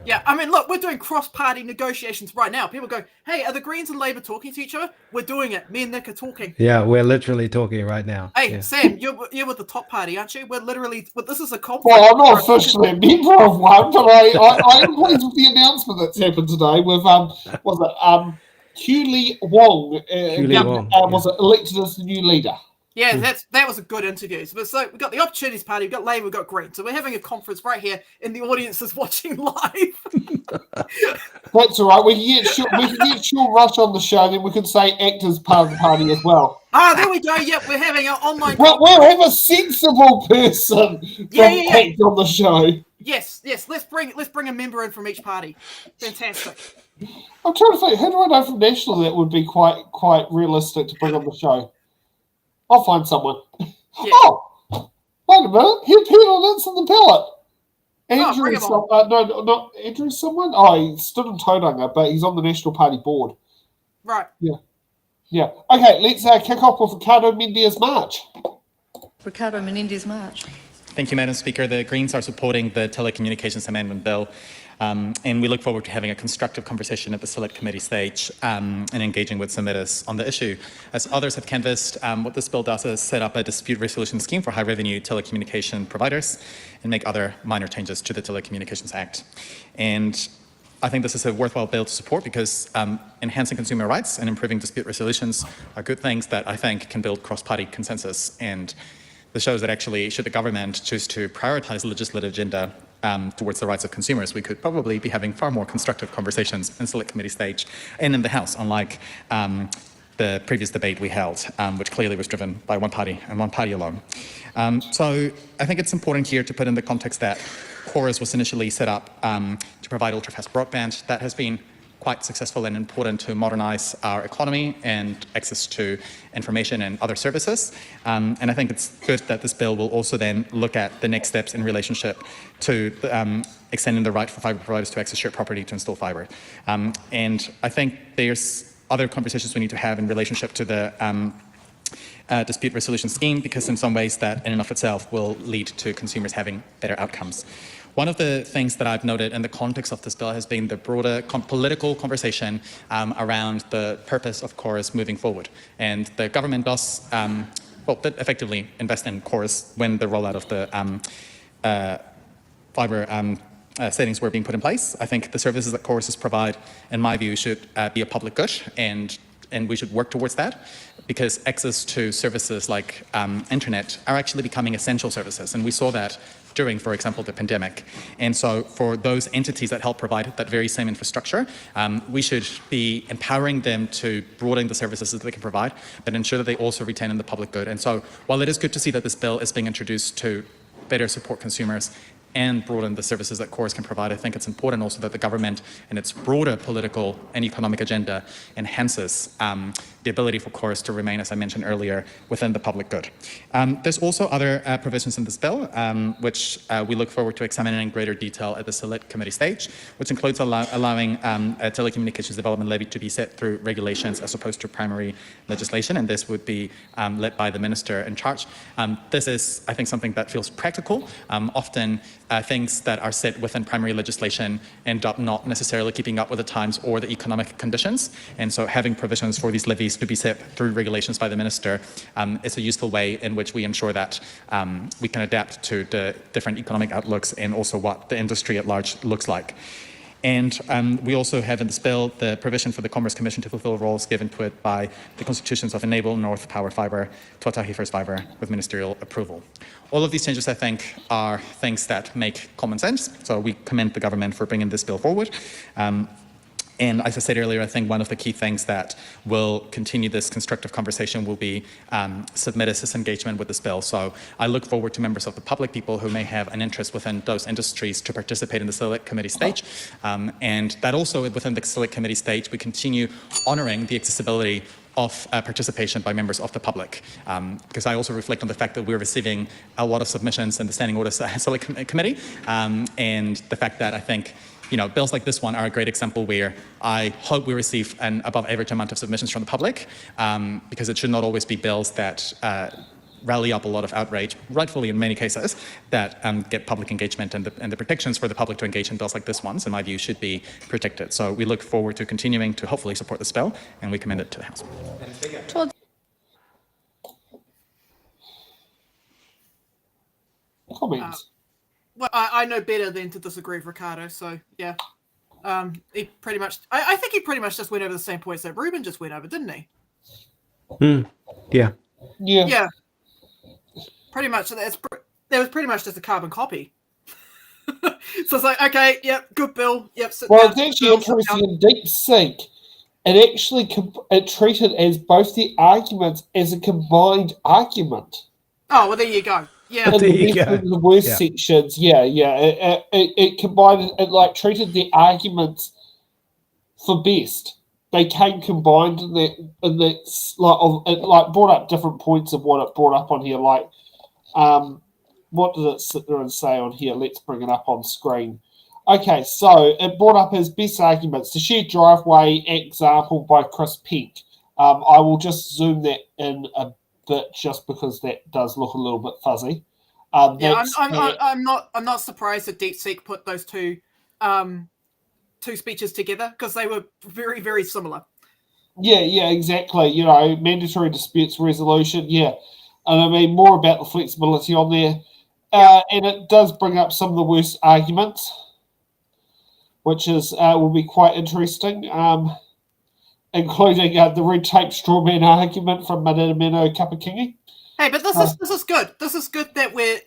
Yeah, I mean, look, we're doing cross-party negotiations right now. People go, hey, are the Greens and Labour talking to each other? We're doing it. Me and Nick are talking. Yeah, we're literally talking right now. Hey, yeah. Sam, you're with the top party, aren't you? We're literally, this is a conference. Well, I'm not officially a member of one, but I am pleased with the announcement that's happened today with, Hughley Wong, was elected as the new leader. Yeah, that was a good interview. So we've got the Opportunities Party, we've got Labour, we've got Green. So we're having a conference right here, and the audience is watching live. That's all right. We can get Sean Rush on the show, then we can say act as part of the party as well. There we go. Yep, we're having an online. We'll have a sensible person act on the show. Yes. Let's bring a member in from each party. Fantastic. I'm trying to think. Who do I know from National that would be quite realistic to bring on the show? I'll find someone. Yeah. Oh, wait a minute. He appeared on Instant the Ballot. Andrew, not Andrew someone? Oh, he stood in Tauranga, but he's on the National Party board. Right. Yeah. Okay, let's kick off with Ricardo Mendes March. Ricardo Menendez March. Thank you, Madam Speaker. The Greens are supporting the Telecommunications Amendment Bill, and we look forward to having a constructive conversation at the Select Committee stage and engaging with submitters on the issue. As others have canvassed, what this bill does is set up a dispute resolution scheme for high-revenue telecommunication providers and make other minor changes to the Telecommunications Act. And I think this is a worthwhile bill to support because enhancing consumer rights and improving dispute resolutions are good things that I think can build cross-party consensus. And this shows that actually, should the government choose to prioritise the legislative agenda towards the rights of consumers, we could probably be having far more constructive conversations in Select Committee stage and in the House, unlike the previous debate we held, which clearly was driven by one party and one party alone. So I think it's important here to put in the context that Chorus was initially set up to provide ultra-fast broadband. That has been quite successful and important to modernise our economy and access to information and other services. And I think it's good that this bill will also then look at the next steps in relationship to extending the right for fibre providers to access shared property to install fibre. And I think there's other conversations we need to have in relationship to the dispute resolution scheme, because in some ways that in and of itself will lead to consumers having better outcomes. One of the things that I've noted in the context of this bill has been the broader political conversation around the purpose of Chorus moving forward. And the government does, did effectively invest in Chorus when the rollout of the fibre settings were being put in place. I think the services that Choruses provide, in my view, should be a public good, and we should work towards that, because access to services like internet are actually becoming essential services, and we saw that during, for example, the pandemic. And so for those entities that help provide that very same infrastructure, we should be empowering them to broaden the services that they can provide, but ensure that they also retain in the public good. And so while it is good to see that this bill is being introduced to better support consumers and broaden the services that Chorus can provide, I think it's important also that the government and its broader political and economic agenda enhances the ability for Chorus to remain, as I mentioned earlier, within the public good. There's also other provisions in this bill, which we look forward to examining in greater detail at the Select Committee stage, which includes allowing a telecommunications development levy to be set through regulations as opposed to primary legislation, and this would be led by the minister in charge. This is, I think, something that feels practical. Often things that are set within primary legislation end up not necessarily keeping up with the times or the economic conditions, and so having provisions for these levies to be set through regulations by the minister is a useful way in which we ensure that we can adapt to the different economic outlooks and also what the industry at large looks like. And we also have in this bill the provision for the Commerce Commission to fulfil roles given to it by the constitutions of Enable, North Power Fibre, Tuatahi First Fibre with ministerial approval. All of these changes, I think, are things that make common sense. So we commend the government for bringing this bill forward. And as I said earlier, I think one of the key things that will continue this constructive conversation will be submitters' engagement with this bill. So I look forward to members of the public, people who may have an interest within those industries, to participate in the Select Committee stage. And that also within the Select Committee stage, we continue honouring the accessibility of participation by members of the public. Because I also reflect on the fact that we're receiving a lot of submissions in the Standing Orders Select Committee, and the fact that I think bills like this one are a great example where I hope we receive an above average amount of submissions from the public, because it should not always be bills that rally up a lot of outrage, rightfully in many cases, that get public engagement, and the protections for the public to engage in bills like this ones, in my view, should be protected. So we look forward to continuing to hopefully support this bill, and we commend it to the House. Comments? Well, I know better than to disagree with Ricardo, so yeah. He pretty much, I think he pretty much just went over the same points that Ruben just went over, didn't he? Yeah. Yeah. Pretty much, that was pretty much just a carbon copy. So it's like, okay, yep, good bill, yep. Well, it's actually interesting in DeepSeek. It actually it treated as both the arguments as a combined argument. Oh, well, there you go. Yeah, the worst sections. It combined. It like treated the arguments for best. They came combined in that. It brought up different points of what it brought up on here. Like, what did it sit there and say on here? Let's bring it up on screen. Okay, so it brought up as best arguments the shared driveway example by Chris Pink. I will just zoom that in a bit just because that does look a little bit fuzzy. I'm not surprised that DeepSeek put those two speeches together, because they were very, very similar. Yeah, exactly. Mandatory disputes resolution. Yeah, and I mean more about the flexibility on there, and it does bring up some of the worst arguments, which is will be quite interesting. Including the red tape straw man argument from Manamino Kapakingi. Hey, but this is good. This is good that we're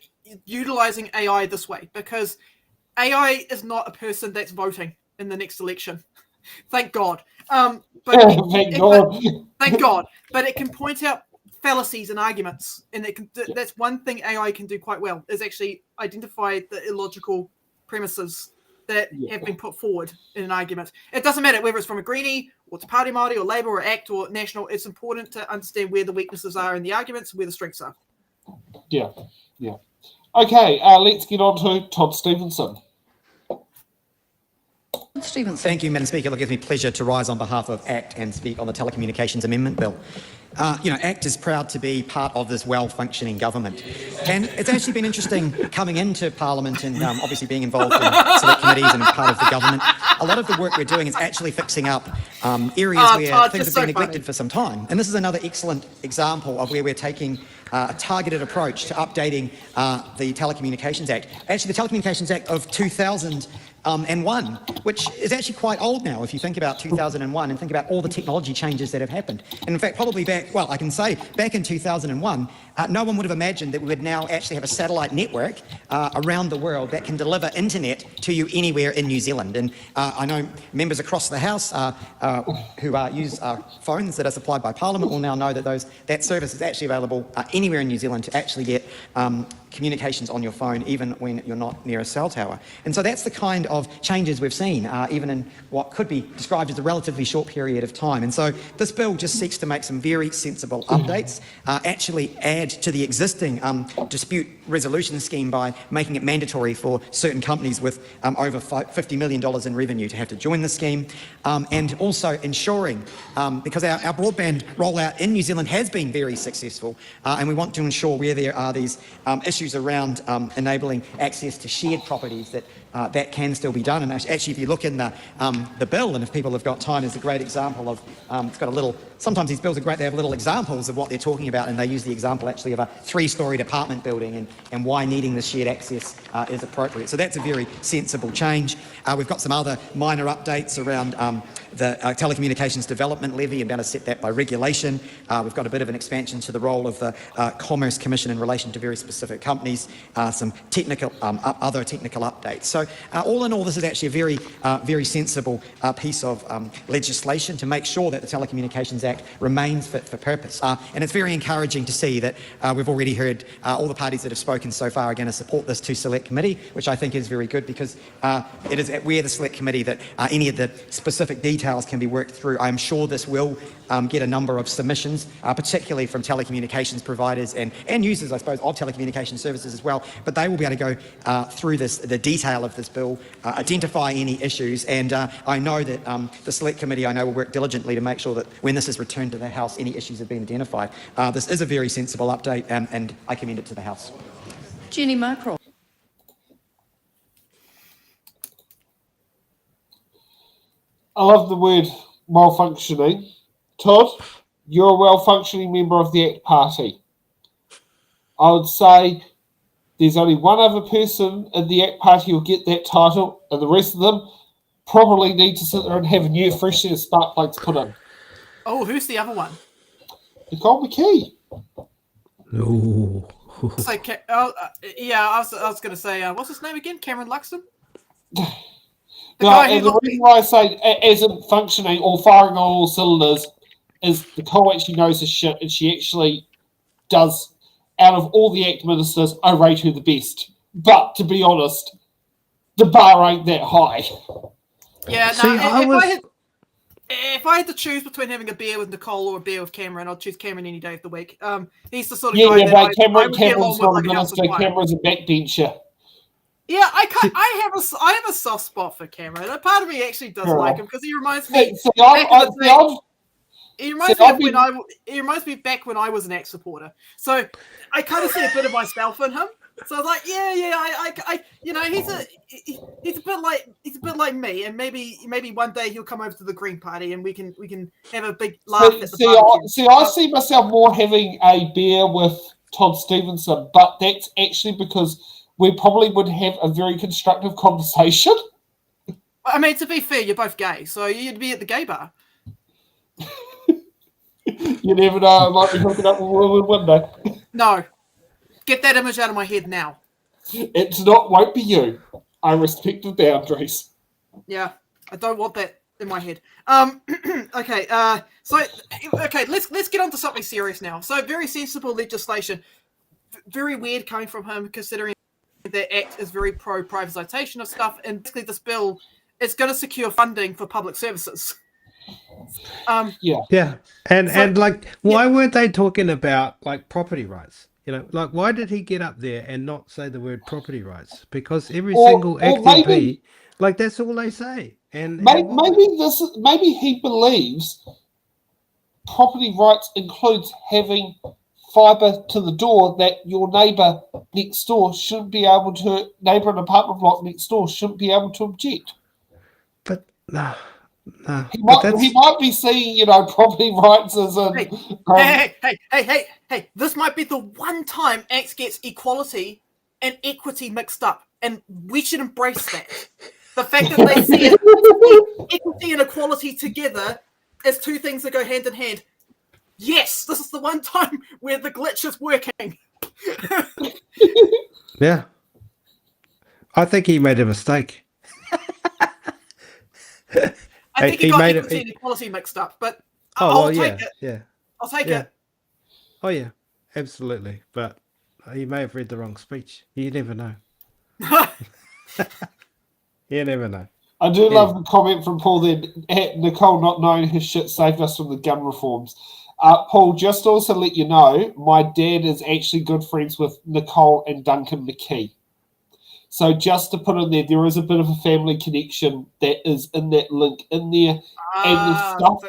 utilizing AI this way, because AI is not a person that's voting in the next election. Thank God. Thank God. But it can point out fallacies and arguments, and that's one thing AI can do quite well, is actually identify the illogical premises that have been put forward in an argument. It doesn't matter whether it's from a Greenie or Te Pāti Māori or Labour or ACT or National. It's important to understand where the weaknesses are in the arguments and where the strengths are. Yeah. Okay, let's get on to Todd Stevenson. Thank you, Madam Speaker. It gives me pleasure to rise on behalf of ACT and speak on the Telecommunications Amendment Bill. ACT is proud to be part of this well-functioning government. And it's actually been interesting coming into Parliament and obviously being involved in select committees and part of the government. A lot of the work we're doing is actually fixing up areas where things have been neglected for some time. And this is another excellent example of where we're taking a targeted approach to updating the Telecommunications Act. Actually, the Telecommunications Act of 2001, which is actually quite old now if you think about 2001 and think about all the technology changes that have happened. And in fact, probably back in 2001, no one would have imagined that we would now actually have a satellite network around the world that can deliver internet to you anywhere in New Zealand. And I know members across the House who use phones that are supplied by Parliament will now know that that service is actually available anywhere in New Zealand to actually get communications on your phone, even when you're not near a cell tower. And so that's the kind of changes we've seen, even in what could be described as a relatively short period of time. And so this bill just seeks to make some very sensible updates, actually add to the existing dispute resolution scheme by making it mandatory for certain companies with over $50 million in revenue to have to join the scheme, and also ensuring, because our broadband rollout in New Zealand has been very successful, and we want to ensure where there are these issues around enabling access to shared properties that can still be done. And actually, if you look in the bill, and if people have got time, there's a great example of, it's got a little, sometimes these bills are great, they have little examples of what they're talking about, and they use the example actually of a 3-storey apartment building and why needing the shared access is appropriate. So that's a very sensible change. We've got some other minor updates around the Telecommunications Development Levy and being able to set that by regulation. We've got a bit of an expansion to the role of the Commerce Commission in relation to very specific companies, some technical, other technical updates. So all in all, this is actually a very sensible piece of legislation to make sure that the Telecommunications Act remains fit for purpose. And it's very encouraging to see that we've already heard all the parties that have spoken so far are going to support this to Select Committee, which I think is very good, because it is at where the Select Committee that any of the specific details can be worked through. I'm sure this will get a number of submissions, particularly from telecommunications providers and users, I suppose, of telecommunication services as well. But they will be able to go through the detail of this bill, identify any issues, and I know that the Select Committee, I know, will work diligently to make sure that when this is returned to the House, any issues have been identified. This is a very sensible update, and I commend it to the House. Jenny Marcroft. I love the word well-functioning. Todd, you're a well-functioning member of the ACT Party. I would say there's only one other person in the ACT Party who'll get that title, and the rest of them probably need to sit there and have a new fresh set of spark plugs put in. Oh, who's the other one? Nicole McKee. No. So, yeah, I was going to say, what's his name again? Cameron Luxton? The reason why I say it isn't functioning or firing on all cylinders is Nicole actually knows her shit, and she actually does, out of all the ACT ministers, I rate her the best. But to be honest, the bar ain't that high. Yeah, no, if I had to choose between having a beer with Nicole or a beer with Cameron, I'd choose Cameron any day of the week. He's the sort of guy that I would get along with like a house of wine. Cameron's a backbencher. Yeah, I have a soft spot for Cameron. A part of me actually does like him because he reminds me. He reminds me back when I was an ACT supporter. So I kind of see a bit of myself in him. So I was like, he's a bit like me, and maybe one day he'll come over to the Green Party and we can have a big laugh. I see myself more having a beer with Todd Stevenson, but that's actually because we probably would have a very constructive conversation. I mean, to be fair, you're both gay, so you'd be at the gay bar. You never know, I might be hooking up with a woman one day. No. Get that image out of my head now. Won't be you. I respect the boundaries. Yeah, I don't want that in my head. Okay, let's get on to something serious now. So, very sensible legislation. Very weird coming from him, considering the ACT is very pro-privatisation of stuff, and basically this bill is going to secure funding for public services. Yeah, and like, why weren't they talking about like property rights? You know, like, why did he get up there and not say the word property rights? Because every single ACT MP, like, that's all they say. And maybe he believes property rights includes having fibre to the door that your neighbour next door shouldn't be able to, neighbour in an apartment block next door shouldn't be able to object. But no. He might be seeing, property rights as a... Hey, this might be the one time Axe gets equality and equity mixed up, and we should embrace that. The fact that they see equity and equality together as two things that go hand in hand. Yes, this is the one time where the glitch is working. Yeah. I think he made a mistake. I think he got equity and equality mixed up, but I'll take it. Yeah. I'll take it. Oh, yeah, absolutely. But he may have read the wrong speech. You never know. You never know. I do love the comment from Paul there. Nicole not knowing his shit saved us from the gun reforms. Paul, just to also let you know, my dad is actually good friends with Nicole and Duncan McKee. So just to put in there, there is a bit of a family connection that is in that link in there. And the stuff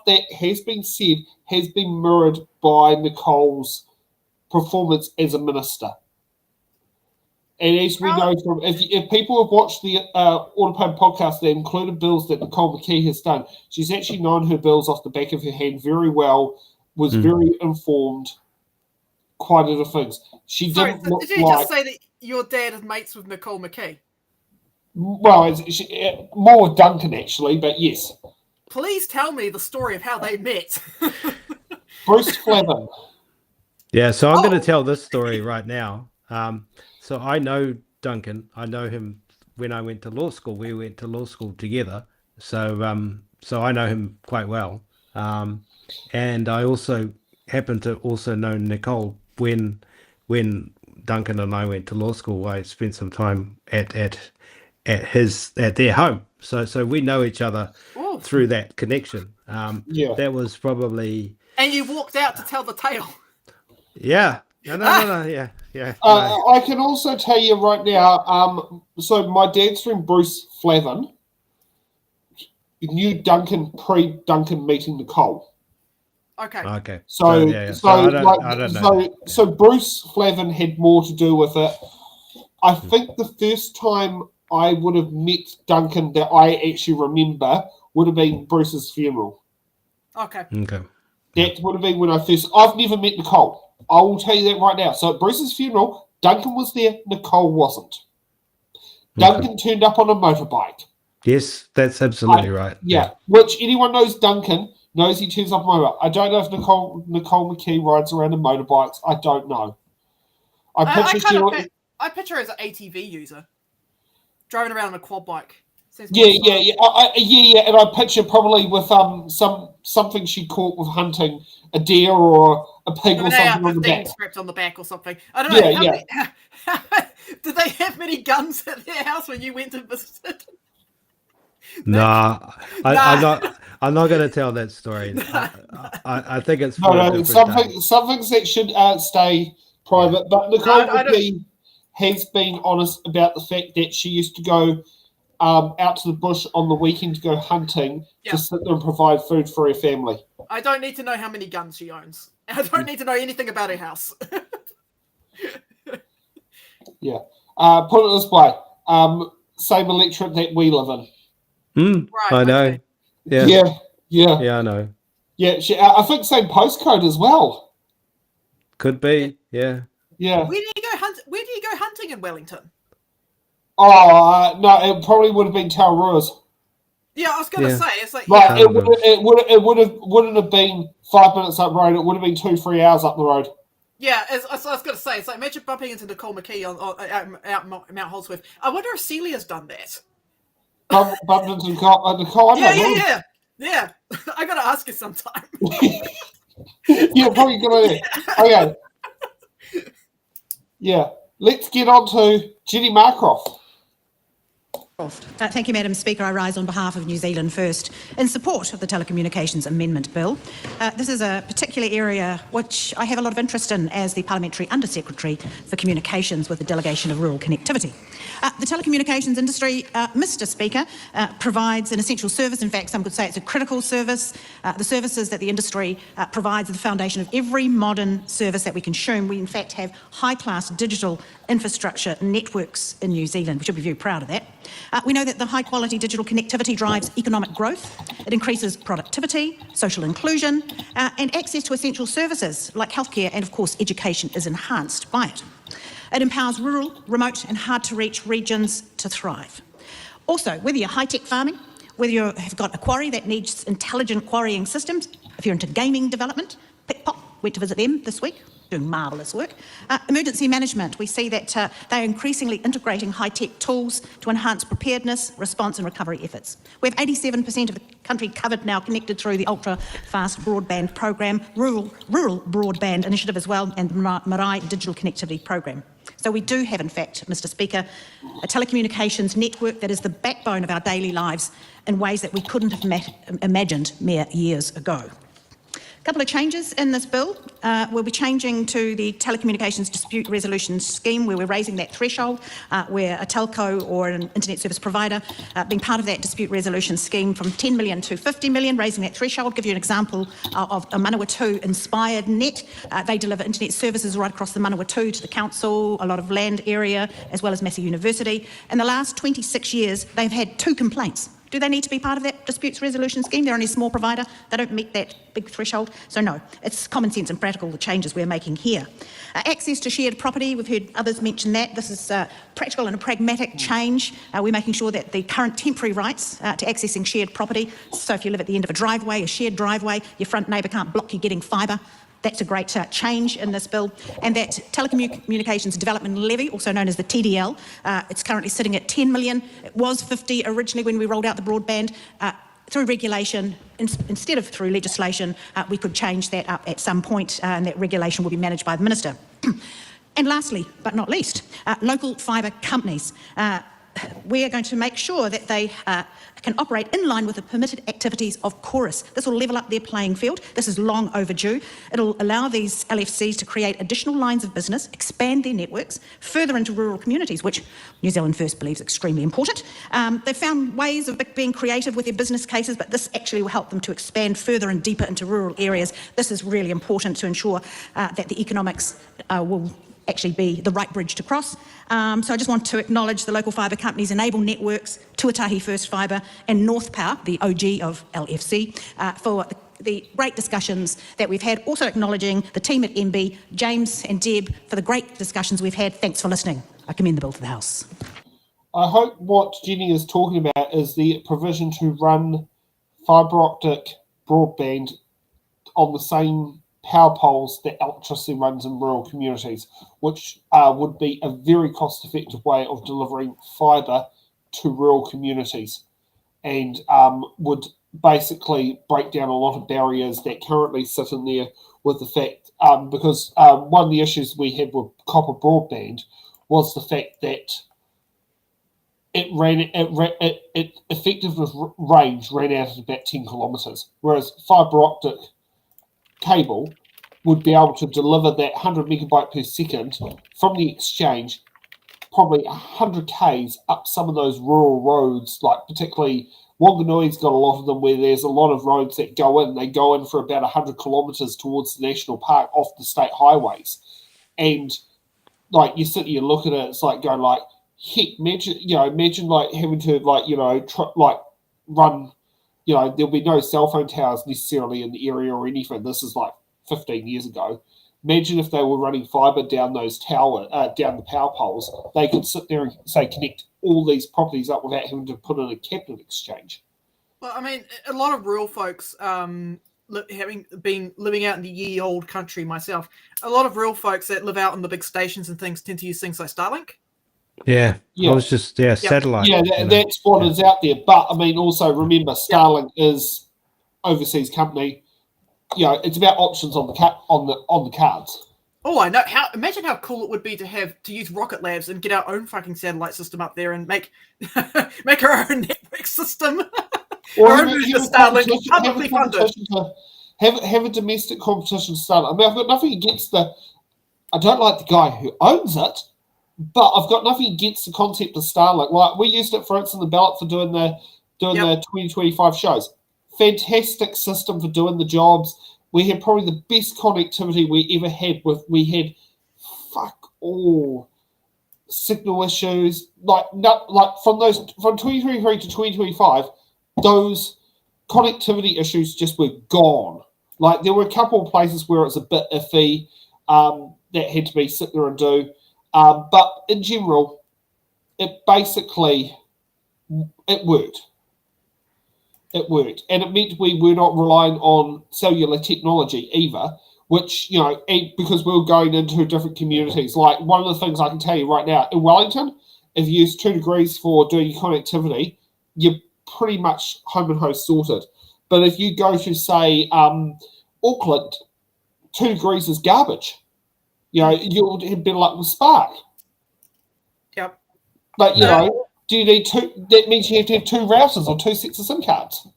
that has been said has been mirrored by Nicole's performance as a minister. And as we know from, if people have watched the Autopod podcast, they included bills that Nicole McKee has done. She's actually known her bills off the back of her hand very well, was very informed, quite a lot of things. She didn't look did you just say that your dad is mates with Nicole McKee? Well, more with Duncan, actually, but yes. Please tell me the story of how they met. Bruce Flavin. Yeah, so I'm going to tell this story right now. So I know Duncan. I know him when I went to law school. We went to law school together. So so I know him quite well. And I also happen to also know Nicole when Duncan and I went to law school. I spent some time at their home. So we know each other through that connection. That was probably... And you walked out to tell the tale. Yeah. No. Yeah. I can also tell you right now, so my dad's friend Bruce Flavin knew Duncan pre-Duncan meeting Nicole. Okay. So So Bruce Flavin had more to do with it. I think the first time I would have met Duncan that I actually remember would have been Bruce's funeral. Okay. That would have been when I've never met Nicole. I will tell you that right now. So at Bruce's funeral, Duncan was there, Nicole wasn't. Duncan turned up on a motorbike. Yes, that's absolutely right. Yeah, which anyone knows Duncan knows he turns up on a motorbike. I don't know if Nicole McKee rides around in motorbikes. I don't know. I picture her as an ATV user, driving around on a quad bike. Yeah. And I picture probably with something she caught with hunting, a deer or a pig or something on the back. Strapped on the back or something. I don't know. Did they have many guns at their house when you went to visit? I'm not going to tell that story. I think it's some things that should stay private. But Nicole McKee has been honest about the fact that she used to go out to the bush on the weekend to go hunting to sit there and provide food for her family. I don't need to know how many guns she owns. I don't need to know anything about her house. Yeah. Put it this way. Same electorate that we live in. Right, I know. Okay. Yeah, I know. Yeah, I think same postcode as well. Could be, yeah. Yeah. Where do you go hunting in Wellington? Oh, no, it probably would have been Tauruas. Yeah, I was going to say, it's like... Right, it wouldn't have been 5 minutes up the road. It would have been 2-3 hours up the road. Yeah, I was going to say, it's like, imagine bumping into Nicole McKee out Mount Holdsworth. I wonder if Celia's done that. Bumped into Nicole. Yeah. I got to ask her sometime. Yeah, probably good idea. Okay. Yeah, let's get on to Jenny Markroff. Thank you, Madam Speaker. I rise on behalf of New Zealand First in support of the Telecommunications Amendment Bill. This is a particular area which I have a lot of interest in as the Parliamentary Under-Secretary for Communications with the Delegation of Rural Connectivity. The telecommunications industry, Mr Speaker, provides an essential service. In fact, some could say it's a critical service. The services that the industry provides are the foundation of every modern service that we consume. We, in fact, have high-class digital infrastructure networks in New Zealand. We should be very proud of that. We know that the high-quality digital connectivity drives economic growth. It increases productivity, social inclusion, and access to essential services like healthcare, and of course education is enhanced by it. It empowers rural, remote and hard-to-reach regions to thrive. Also, whether you're high-tech farming, whether you have got a quarry that needs intelligent quarrying systems, if you're into gaming development, Pickpop, went to visit them this week, doing marvellous work. Emergency management, we see that they're increasingly integrating high-tech tools to enhance preparedness, response and recovery efforts. We have 87% of the country covered now, connected through the ultra-fast broadband program, rural broadband initiative as well, and the Marae digital connectivity program. So we do have, in fact, Mr Speaker, a telecommunications network that is the backbone of our daily lives in ways that we couldn't have imagined mere years ago. A couple of changes in this bill. We'll be changing to the Telecommunications Dispute Resolution Scheme, where we're raising that threshold, where a telco or an internet service provider being part of that dispute resolution scheme from 10 million to 50 million, raising that threshold. Give you an example of a Manawatu inspired net. They deliver internet services right across the Manawatu to the council, a lot of land area, as well as Massey University. In the last 26 years, they've had 2 complaints. Do they need to be part of that disputes resolution scheme? They're only a small provider. They don't meet that big threshold. So no, it's common sense and practical, the changes we're making here. Access to shared property, we've heard others mention that. This is practical and a pragmatic change. We're making sure that the current temporary rights to accessing shared property, so if you live at the end of a driveway, a shared driveway, your front neighbour can't block you getting fibre. That's a great change in this bill. And that Telecommunications Development Levy, also known as the TDL, it's currently sitting at 10 million. It was 50 originally when we rolled out the broadband. Through regulation, instead of through legislation, we could change that up at some point, and that regulation will be managed by the Minister. And lastly, but not least, local fibre companies. We are going to make sure that they can operate in line with the permitted activities of Chorus. This will level up their playing field. This is long overdue. It'll allow these LFCs to create additional lines of business, expand their networks further into rural communities, which New Zealand First believes extremely important. They've found ways of being creative with their business cases, but this actually will help them to expand further and deeper into rural areas. This is really important to ensure that the economics will actually be the right bridge to cross. So I just want to acknowledge the local fibre companies, Enable Networks, Tuatahi First Fibre and North Power, the OG of LFC, for the great discussions that we've had. Also acknowledging the team at MB, James and Deb, for the great discussions we've had. Thanks for listening. I commend the bill to the House. I hope what Jenny is talking about is the provision to run fibre optic broadband on the same power poles that electricity runs in rural communities, which would be a very cost-effective way of delivering fibre to rural communities, and would basically break down a lot of barriers that currently sit in there with the fact, because one of the issues we had with copper broadband was the fact that it effective range ran out at about 10 kilometres, whereas fibre optic cable would be able to deliver that 100 megabyte per second from the exchange, probably 100 k's up some of those rural roads, like particularly Wanganui's got a lot of them where there's a lot of roads that go in. They go in for about 100 kilometres towards the national park off the state highways. And like you sit here and look at it, it's like going like, heck, imagine like having to run, there'll be no cell phone towers necessarily in the area or anything. This is like 15 years ago. Imagine if they were running fibre down those down the power poles. They could sit there and say connect all these properties up without having to put in a cabinet exchange. Well, I mean, a lot of rural folks, having been living out in the ye-old country myself, a lot of rural folks that live out on the big stations and things tend to use things like Starlink. Yeah. I was just satellite. Yeah, that's what is out there. But I mean, also remember, Starlink is overseas company. It's about options on the cards. Oh, I know. Imagine how cool it would be to use Rocket Labs and get our own fucking satellite system up there and make our own network system. Or Our own version of Starlink, publicly funded. Have a domestic competition to Starlink. I mean, I've got nothing against I don't like the guy who owns it, but I've got nothing against the concept of Starlink. Like, we used it, for instance, in the ballot for doing the 2025 shows. Fantastic system for doing the jobs. We had probably the best connectivity we ever had. We had fuck all signal issues. Like from 2023 to 2025, those connectivity issues just were gone. Like, there were a couple of places where it was a bit iffy that had to be sit there and do. But in general, it worked. It worked. And it meant we were not relying on cellular technology either, which, because we were going into different communities. Like, one of the things I can tell you right now, in Wellington, if you use 2 degrees for doing connectivity, you're pretty much home and host sorted. But if you go to, say, Auckland, 2 degrees is garbage. You'll have better luck with Spark. Yep. But, do you need 2? That means you have to have 2 routers or 2 sets of SIM cards.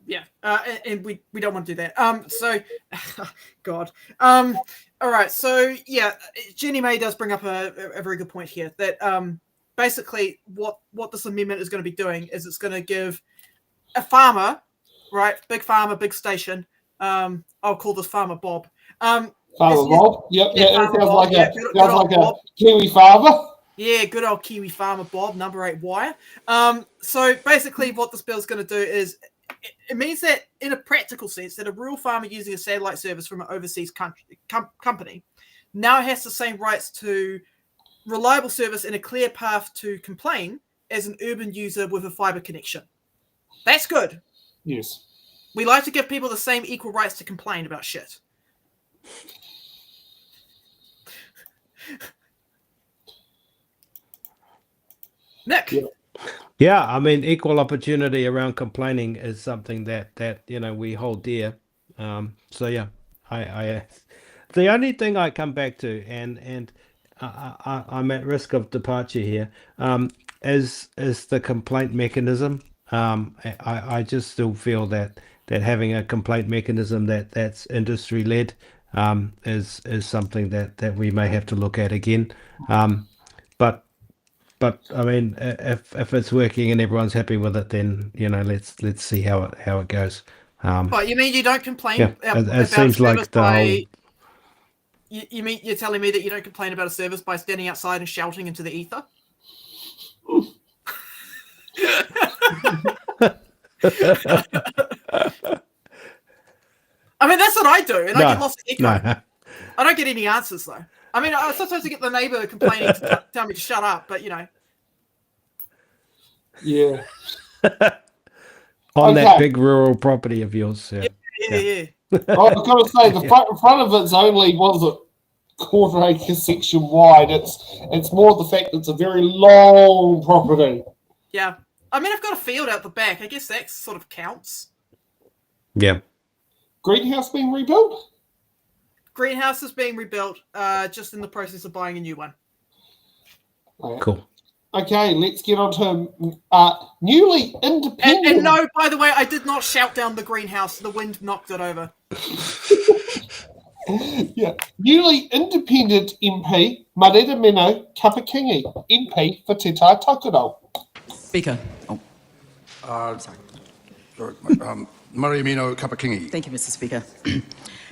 Yeah, and we don't want to do that. So, God. All right, so, yeah, Jenny May does bring up a very good point here, that basically what this amendment is going to be doing is it's going to give a farmer, right, big farmer, big station, I'll call this Farmer Bob. Farmer Bob? Yep, yeah, it sounds like a Bob. Kiwi farmer. Yeah, good old Kiwi Farmer Bob, number 8 wire. So basically what this bill is going to do is it means that in a practical sense that a rural farmer using a satellite service from an overseas company now has the same rights to reliable service and a clear path to complain as an urban user with a fibre connection. That's good. Yes. We like to give people the same equal rights to complain about shit. Nick. Yeah, I mean, equal opportunity around complaining is something that we hold dear. So yeah, I the only thing I come back to, and I'm at risk of departure here, is the complaint mechanism. I just still feel that having a complaint mechanism that's industry led is something that we may have to look at again. But I mean, if it's working and everyone's happy with it, then let's see how it goes. What, you mean you don't complain? Yeah, it seems like the whole. You mean you're telling me that you don't complain about a service by standing outside and shouting into the ether? I mean, that's what I do, and I get lost in echo. No. I don't get any answers though. I mean, sometimes I get the neighbour complaining to tell me to shut up, but Yeah. On that big rural property of yours. Yeah. I've got to say, the front of it's only, what is it, quarter acre section wide. It's more the fact that it's a very long property. Yeah. I mean, I've got a field out the back. I guess that sort of counts. Yeah. Greenhouse being rebuilt? Greenhouse is being rebuilt, just in the process of buying a new one. Cool. Okay, let's get on to newly independent. And no, by the way, I did not shout down the greenhouse. The wind knocked it over. Yeah, newly independent MP Marita Mino Kapakingi, MP for Te Tai Tokerau. Speaker. Sorry, Murray Mino Kapakingi. Thank you, Mr. Speaker.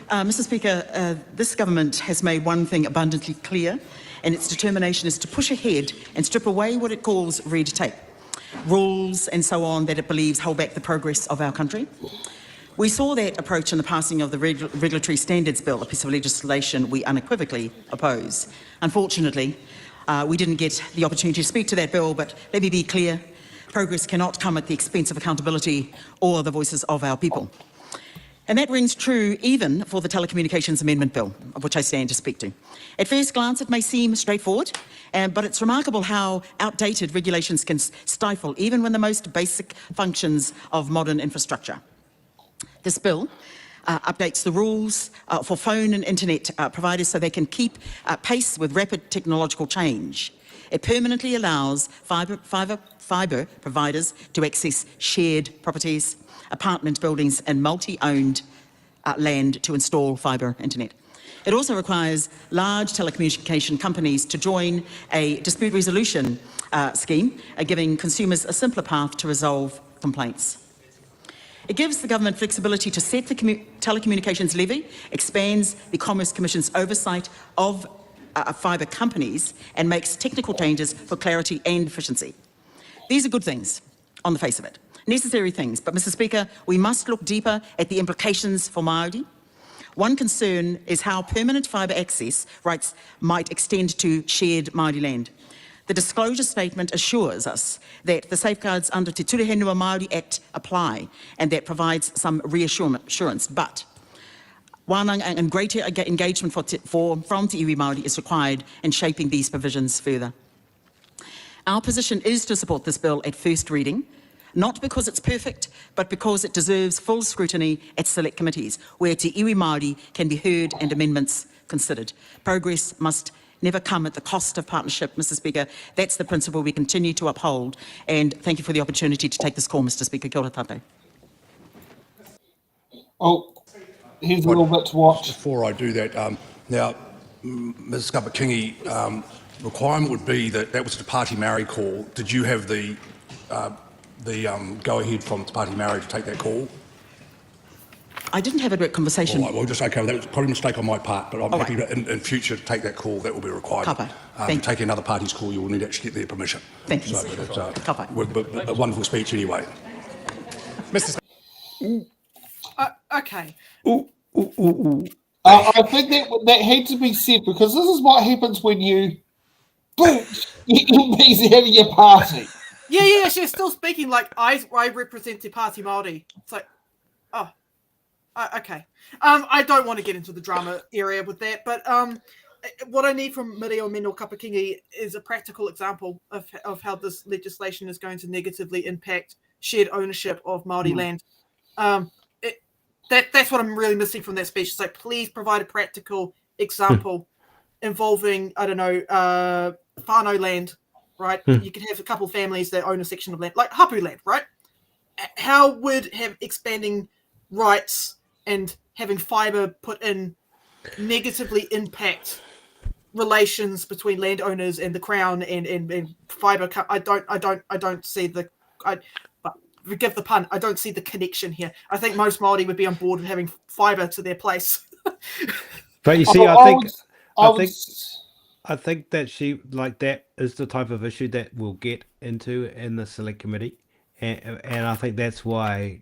Mr. Speaker, this government has made one thing abundantly clear, and its determination is to push ahead and strip away what it calls red tape, rules and so on that it believes hold back the progress of our country. We saw that approach in the passing of the Regulatory Standards Bill, a piece of legislation we unequivocally oppose. Unfortunately, we didn't get the opportunity to speak to that bill, but let me be clear, progress cannot come at the expense of accountability or the voices of our people. And that rings true even for the Telecommunications Amendment Bill, of which I stand to speak to. At first glance, it may seem straightforward, but it's remarkable how outdated regulations can stifle even when the most basic functions of modern infrastructure. This bill updates the rules for phone and internet providers so they can keep pace with rapid technological change. It permanently allows fibre providers to access shared properties, apartment buildings and multi-owned land to install fibre internet. It also requires large telecommunication companies to join a dispute resolution scheme, giving consumers a simpler path to resolve complaints. It gives the government flexibility to set the telecommunications levy, expands the Commerce Commission's oversight of fibre companies, and makes technical changes for clarity and efficiency. These are good things on the face of it, necessary things, but Mr. Speaker, we must look deeper at the implications for Māori. One concern is how permanent fibre access rights might extend to shared Māori land. The disclosure statement assures us that the safeguards under Te Turehenua Māori Act apply and that provides some reassurance, but wānanga and greater engagement from Te Iwi Māori is required in shaping these provisions further. Our position is to support this bill at first reading, not because it's perfect, but because it deserves full scrutiny at select committees, where Te Iwi Māori can be heard and amendments considered. Progress must never come at the cost of partnership, Mr. Speaker. That's the principle we continue to uphold, and thank you for the opportunity to take this call, Mr. Speaker. Kia ora tātou. Oh, here's a little bit to watch. Before I do that, now, Ms. Kappa-Kingi, requirement would be that that was the Party Maori call. Did you have the go-ahead from Te Party Maori to take that call? I didn't have a direct conversation. All right, well, just okay. That was probably a mistake on my part, but I'm happy to, in future to take that call. That will be required. Taking another party's call, you will need to actually get their permission. Thank you. So, but a wonderful speech anyway. Mr. Okay. I think that had to be said, because this is what happens when you boot your MPs out of your party. Yeah, she's still speaking like I represent Te Party Māori. It's like, okay. I don't want to get into the drama area with that, but what I need from Mirio Mino Kappa-Kingi is a practical example of how this legislation is going to negatively impact shared ownership of Māori land. That's what I'm really missing from that speech. It's like, please provide a practical example involving, I don't know, whānau land, right? You can have a couple of families that own a section of land, like hapu land, right? How would expanding rights and having fibre put in negatively impact relations between landowners and the Crown and fibre? I don't see the. Forgive the pun. I don't see the connection here. I think most Māori would be on board with having fibre to their place. But you see, I think that that is the type of issue that we'll get into in the select committee, and I think that's why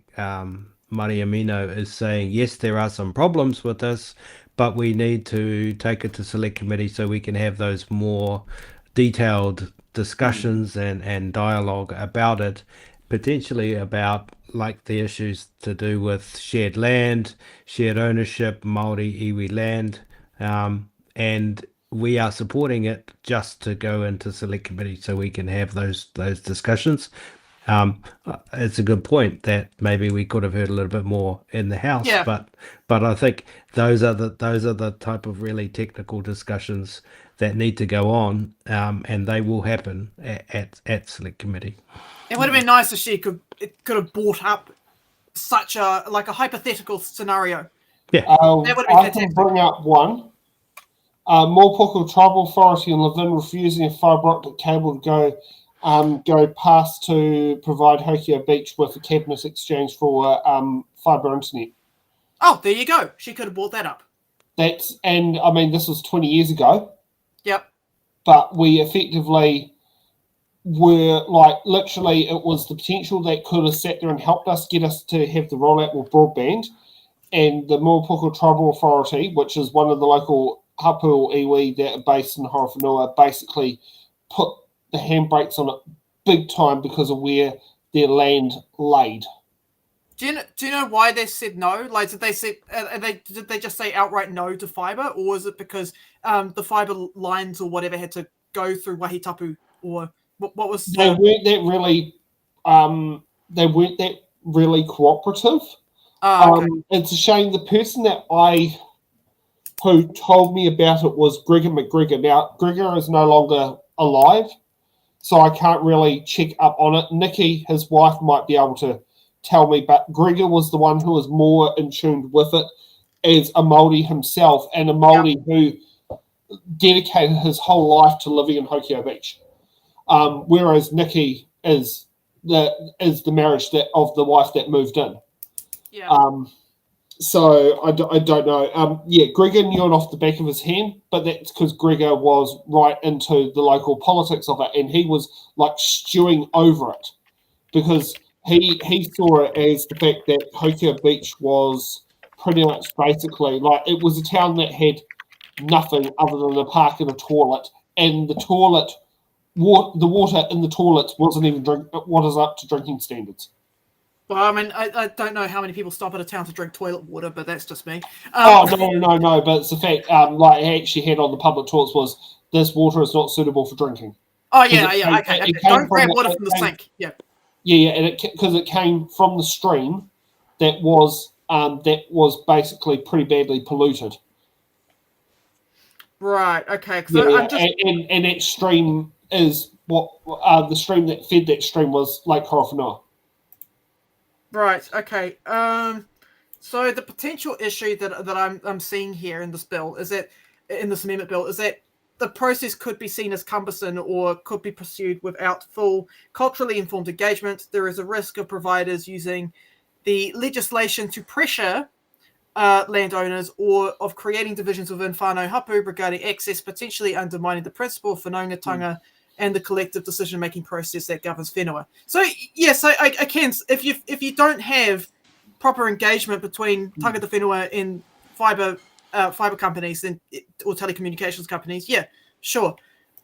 Maria Mino is saying yes, there are some problems with this, but we need to take it to select committee so we can have those more detailed discussions and dialogue about it, potentially about like the issues to do with shared land, shared ownership, Māori iwi land, and we are supporting it just to go into select committee so we can have those discussions. It's a good point that maybe we could have heard a little bit more in the House, but I think those are the type of really technical discussions that need to go on, and they will happen at select committee. It would have been nice if she could have brought up such a hypothetical scenario. Yeah, that would have been I fantastic. can bring up one. Mōpoko Tribal Authority and Levin refusing a fibre optic cable to go past to provide Hokio Beach with a cabinet exchange for fibre internet. Oh, there you go. She could have brought that up. This was 20 years ago. Yep. But we effectively were literally, it was the potential that could have sat there and helped us get us to have the rollout with broadband. And the Mōpoko Tribal Authority, which is one of the local hapu or iwi that are based in Horowhenua, basically put the handbrakes on it big time because of where their land laid. Do you know why they said no? Like, did they just say outright no to fibre, or is it because the fibre lines or whatever had to go through Wahitapu, or what was? They weren't that really. They weren't that really cooperative. Okay. It's a shame. The person who told me about it was Gregor McGregor. Now, Gregor is no longer alive, so I can't really check up on it. Nikki, his wife, might be able to tell me, but Gregor was the one who was more in tune with it as a Māori himself, and a Māori who dedicated his whole life to living in Hokio Beach. Whereas Nikki is the marriage of the wife that moved in. Yeah. So I don't know. Gregor knew it off the back of his hand, but that's because Gregor was right into the local politics of it, and he was like stewing over it because he saw it as the fact that Hokio Beach was pretty much basically like it was a town that had nothing other than a park and a toilet, and the toilet, the water in the toilets wasn't even what is up to drinking standards. Well, I mean, I don't know how many people stop at a town to drink toilet water, but that's just me. No, but it's the fact, like it actually had on the public toilets was this water is not suitable for drinking. Oh, yeah, okay. Don't grab water from the sink. Yeah. Yeah, and because it came from the stream that was basically pretty badly polluted. Right, okay. And that stream is what the stream that fed that stream was Lake Horowhenua. Right, okay. So the potential issue that I'm seeing here in this bill is that in this amendment bill is that the process could be seen as cumbersome or could be pursued without full culturally informed engagement. There is a risk of providers using the legislation to pressure landowners or of creating divisions within whānau hapu regarding access, potentially undermining the principle of whanaungatanga and the collective decision-making process that governs whenua. So, yes, I can. If you don't have proper engagement between tangata whenua and fibre companies or telecommunications companies, yeah, sure.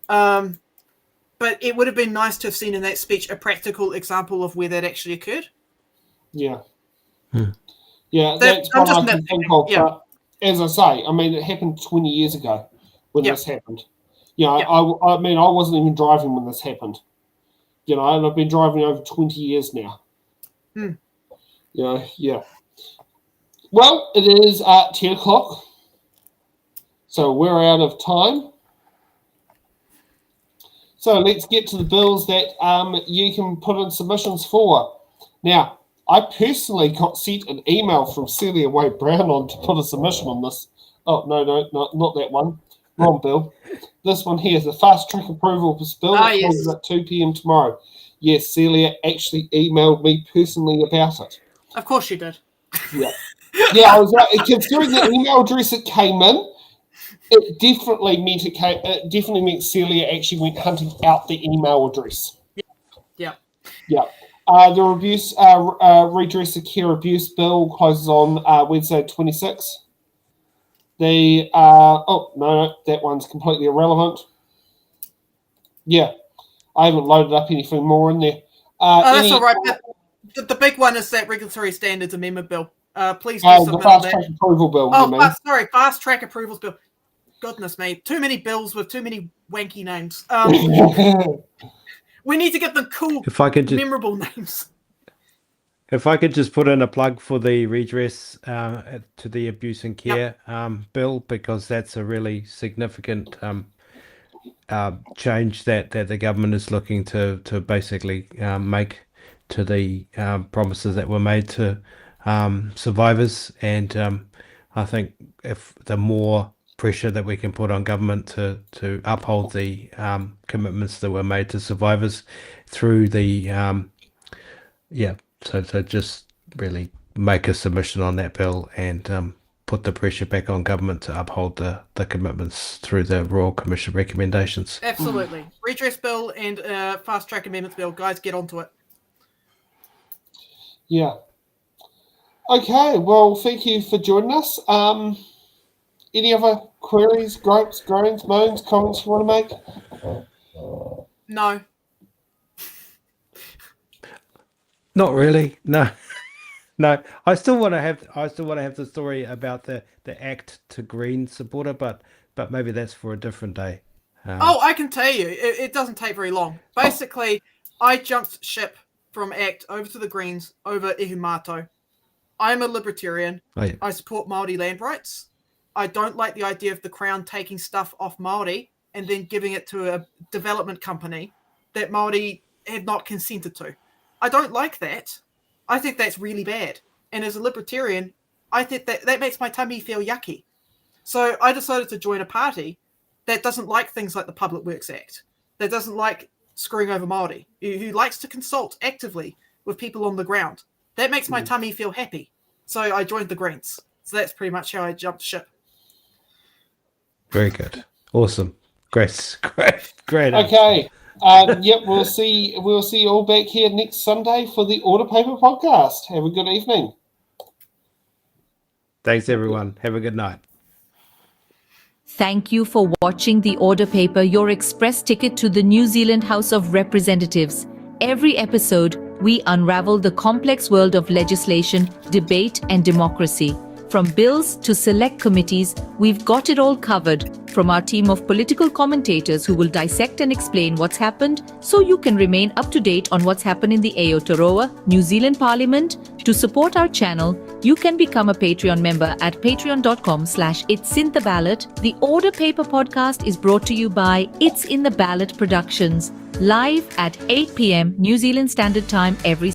But it would have been nice to have seen in that speech a practical example of where that actually occurred. Yeah. Yeah, that's what I can think of. Yeah. But as I say, I mean, it happened 20 years ago when this happened. I mean, I wasn't even driving when this happened. And I've been driving over 20 years now. Yeah. Well, it is 10 o'clock. So we're out of time. So let's get to the bills that you can put in submissions for. Now, I personally got sent an email from Celia Wade Brown on to put a submission on this. Oh, no, not that one. Wrong bill. This one here is a fast track approval of this bill that comes at 2 p.m. tomorrow. Yes, Celia actually emailed me personally about it. Of course she did. Yeah. I was considering the email address it came in. It definitely meant Celia actually went hunting out the email address. Yeah. The redress of care abuse bill closes on Wednesday 26. That one's completely irrelevant. Yeah, I haven't loaded up anything more in there. That's all right. The big one is that regulatory standards amendment bill. Please do submit the fast track approval bill. Fast track approvals bill. Goodness me, too many bills with too many wanky names. We need to get them cool, memorable names. If I could just put in a plug for the redress to the abuse and care bill, because that's a really significant change that the government is looking to basically make to the promises that were made to survivors. And I think if the more pressure that we can put on government to uphold the commitments that were made to survivors through the so just really make a submission on that bill and put the pressure back on government to uphold the commitments through the Royal Commission recommendations. Absolutely. Redress bill and fast track amendments bill. Guys, get onto it. Yeah. Okay, well, thank you for joining us. Any other queries, gripes, groans, moans, comments you want to make? No. Not really. No. No. I still want to have the story about the Act to Green supporter, but maybe that's for a different day. I can tell you, it doesn't take very long. Basically, I jumped ship from ACT over to the Greens over Ihumato. I'm a libertarian. Oh, yeah. I support Māori land rights. I don't like the idea of the Crown taking stuff off Māori and then giving it to a development company that Māori have not consented to. I don't like that. I think that's really bad. And as a libertarian, I think that makes my tummy feel yucky. So I decided to join a party that doesn't like things like the Public Works Act, that doesn't like screwing over Māori, who likes to consult actively with people on the ground. That makes my tummy feel happy. So I joined the Greens. So that's pretty much how I jumped ship. Very good. Awesome. Great. Okay. Yep, we'll see you all back here next Sunday for the Order Paper podcast. Have a good evening. Thanks, everyone. Have a good night. Thank you for watching The Order Paper, your express ticket to the New Zealand House of Representatives. Every episode, we unravel the complex world of legislation, debate, and democracy. From bills to select committees, we've got it all covered. From our team of political commentators who will dissect and explain what's happened so you can remain up to date on what's happened in the Aotearoa, New Zealand Parliament. To support our channel, you can become a Patreon member at patreon.com/It's in the Ballot. The Order Paper podcast is brought to you by It's in the Ballot Productions, live at 8 p.m. New Zealand Standard Time every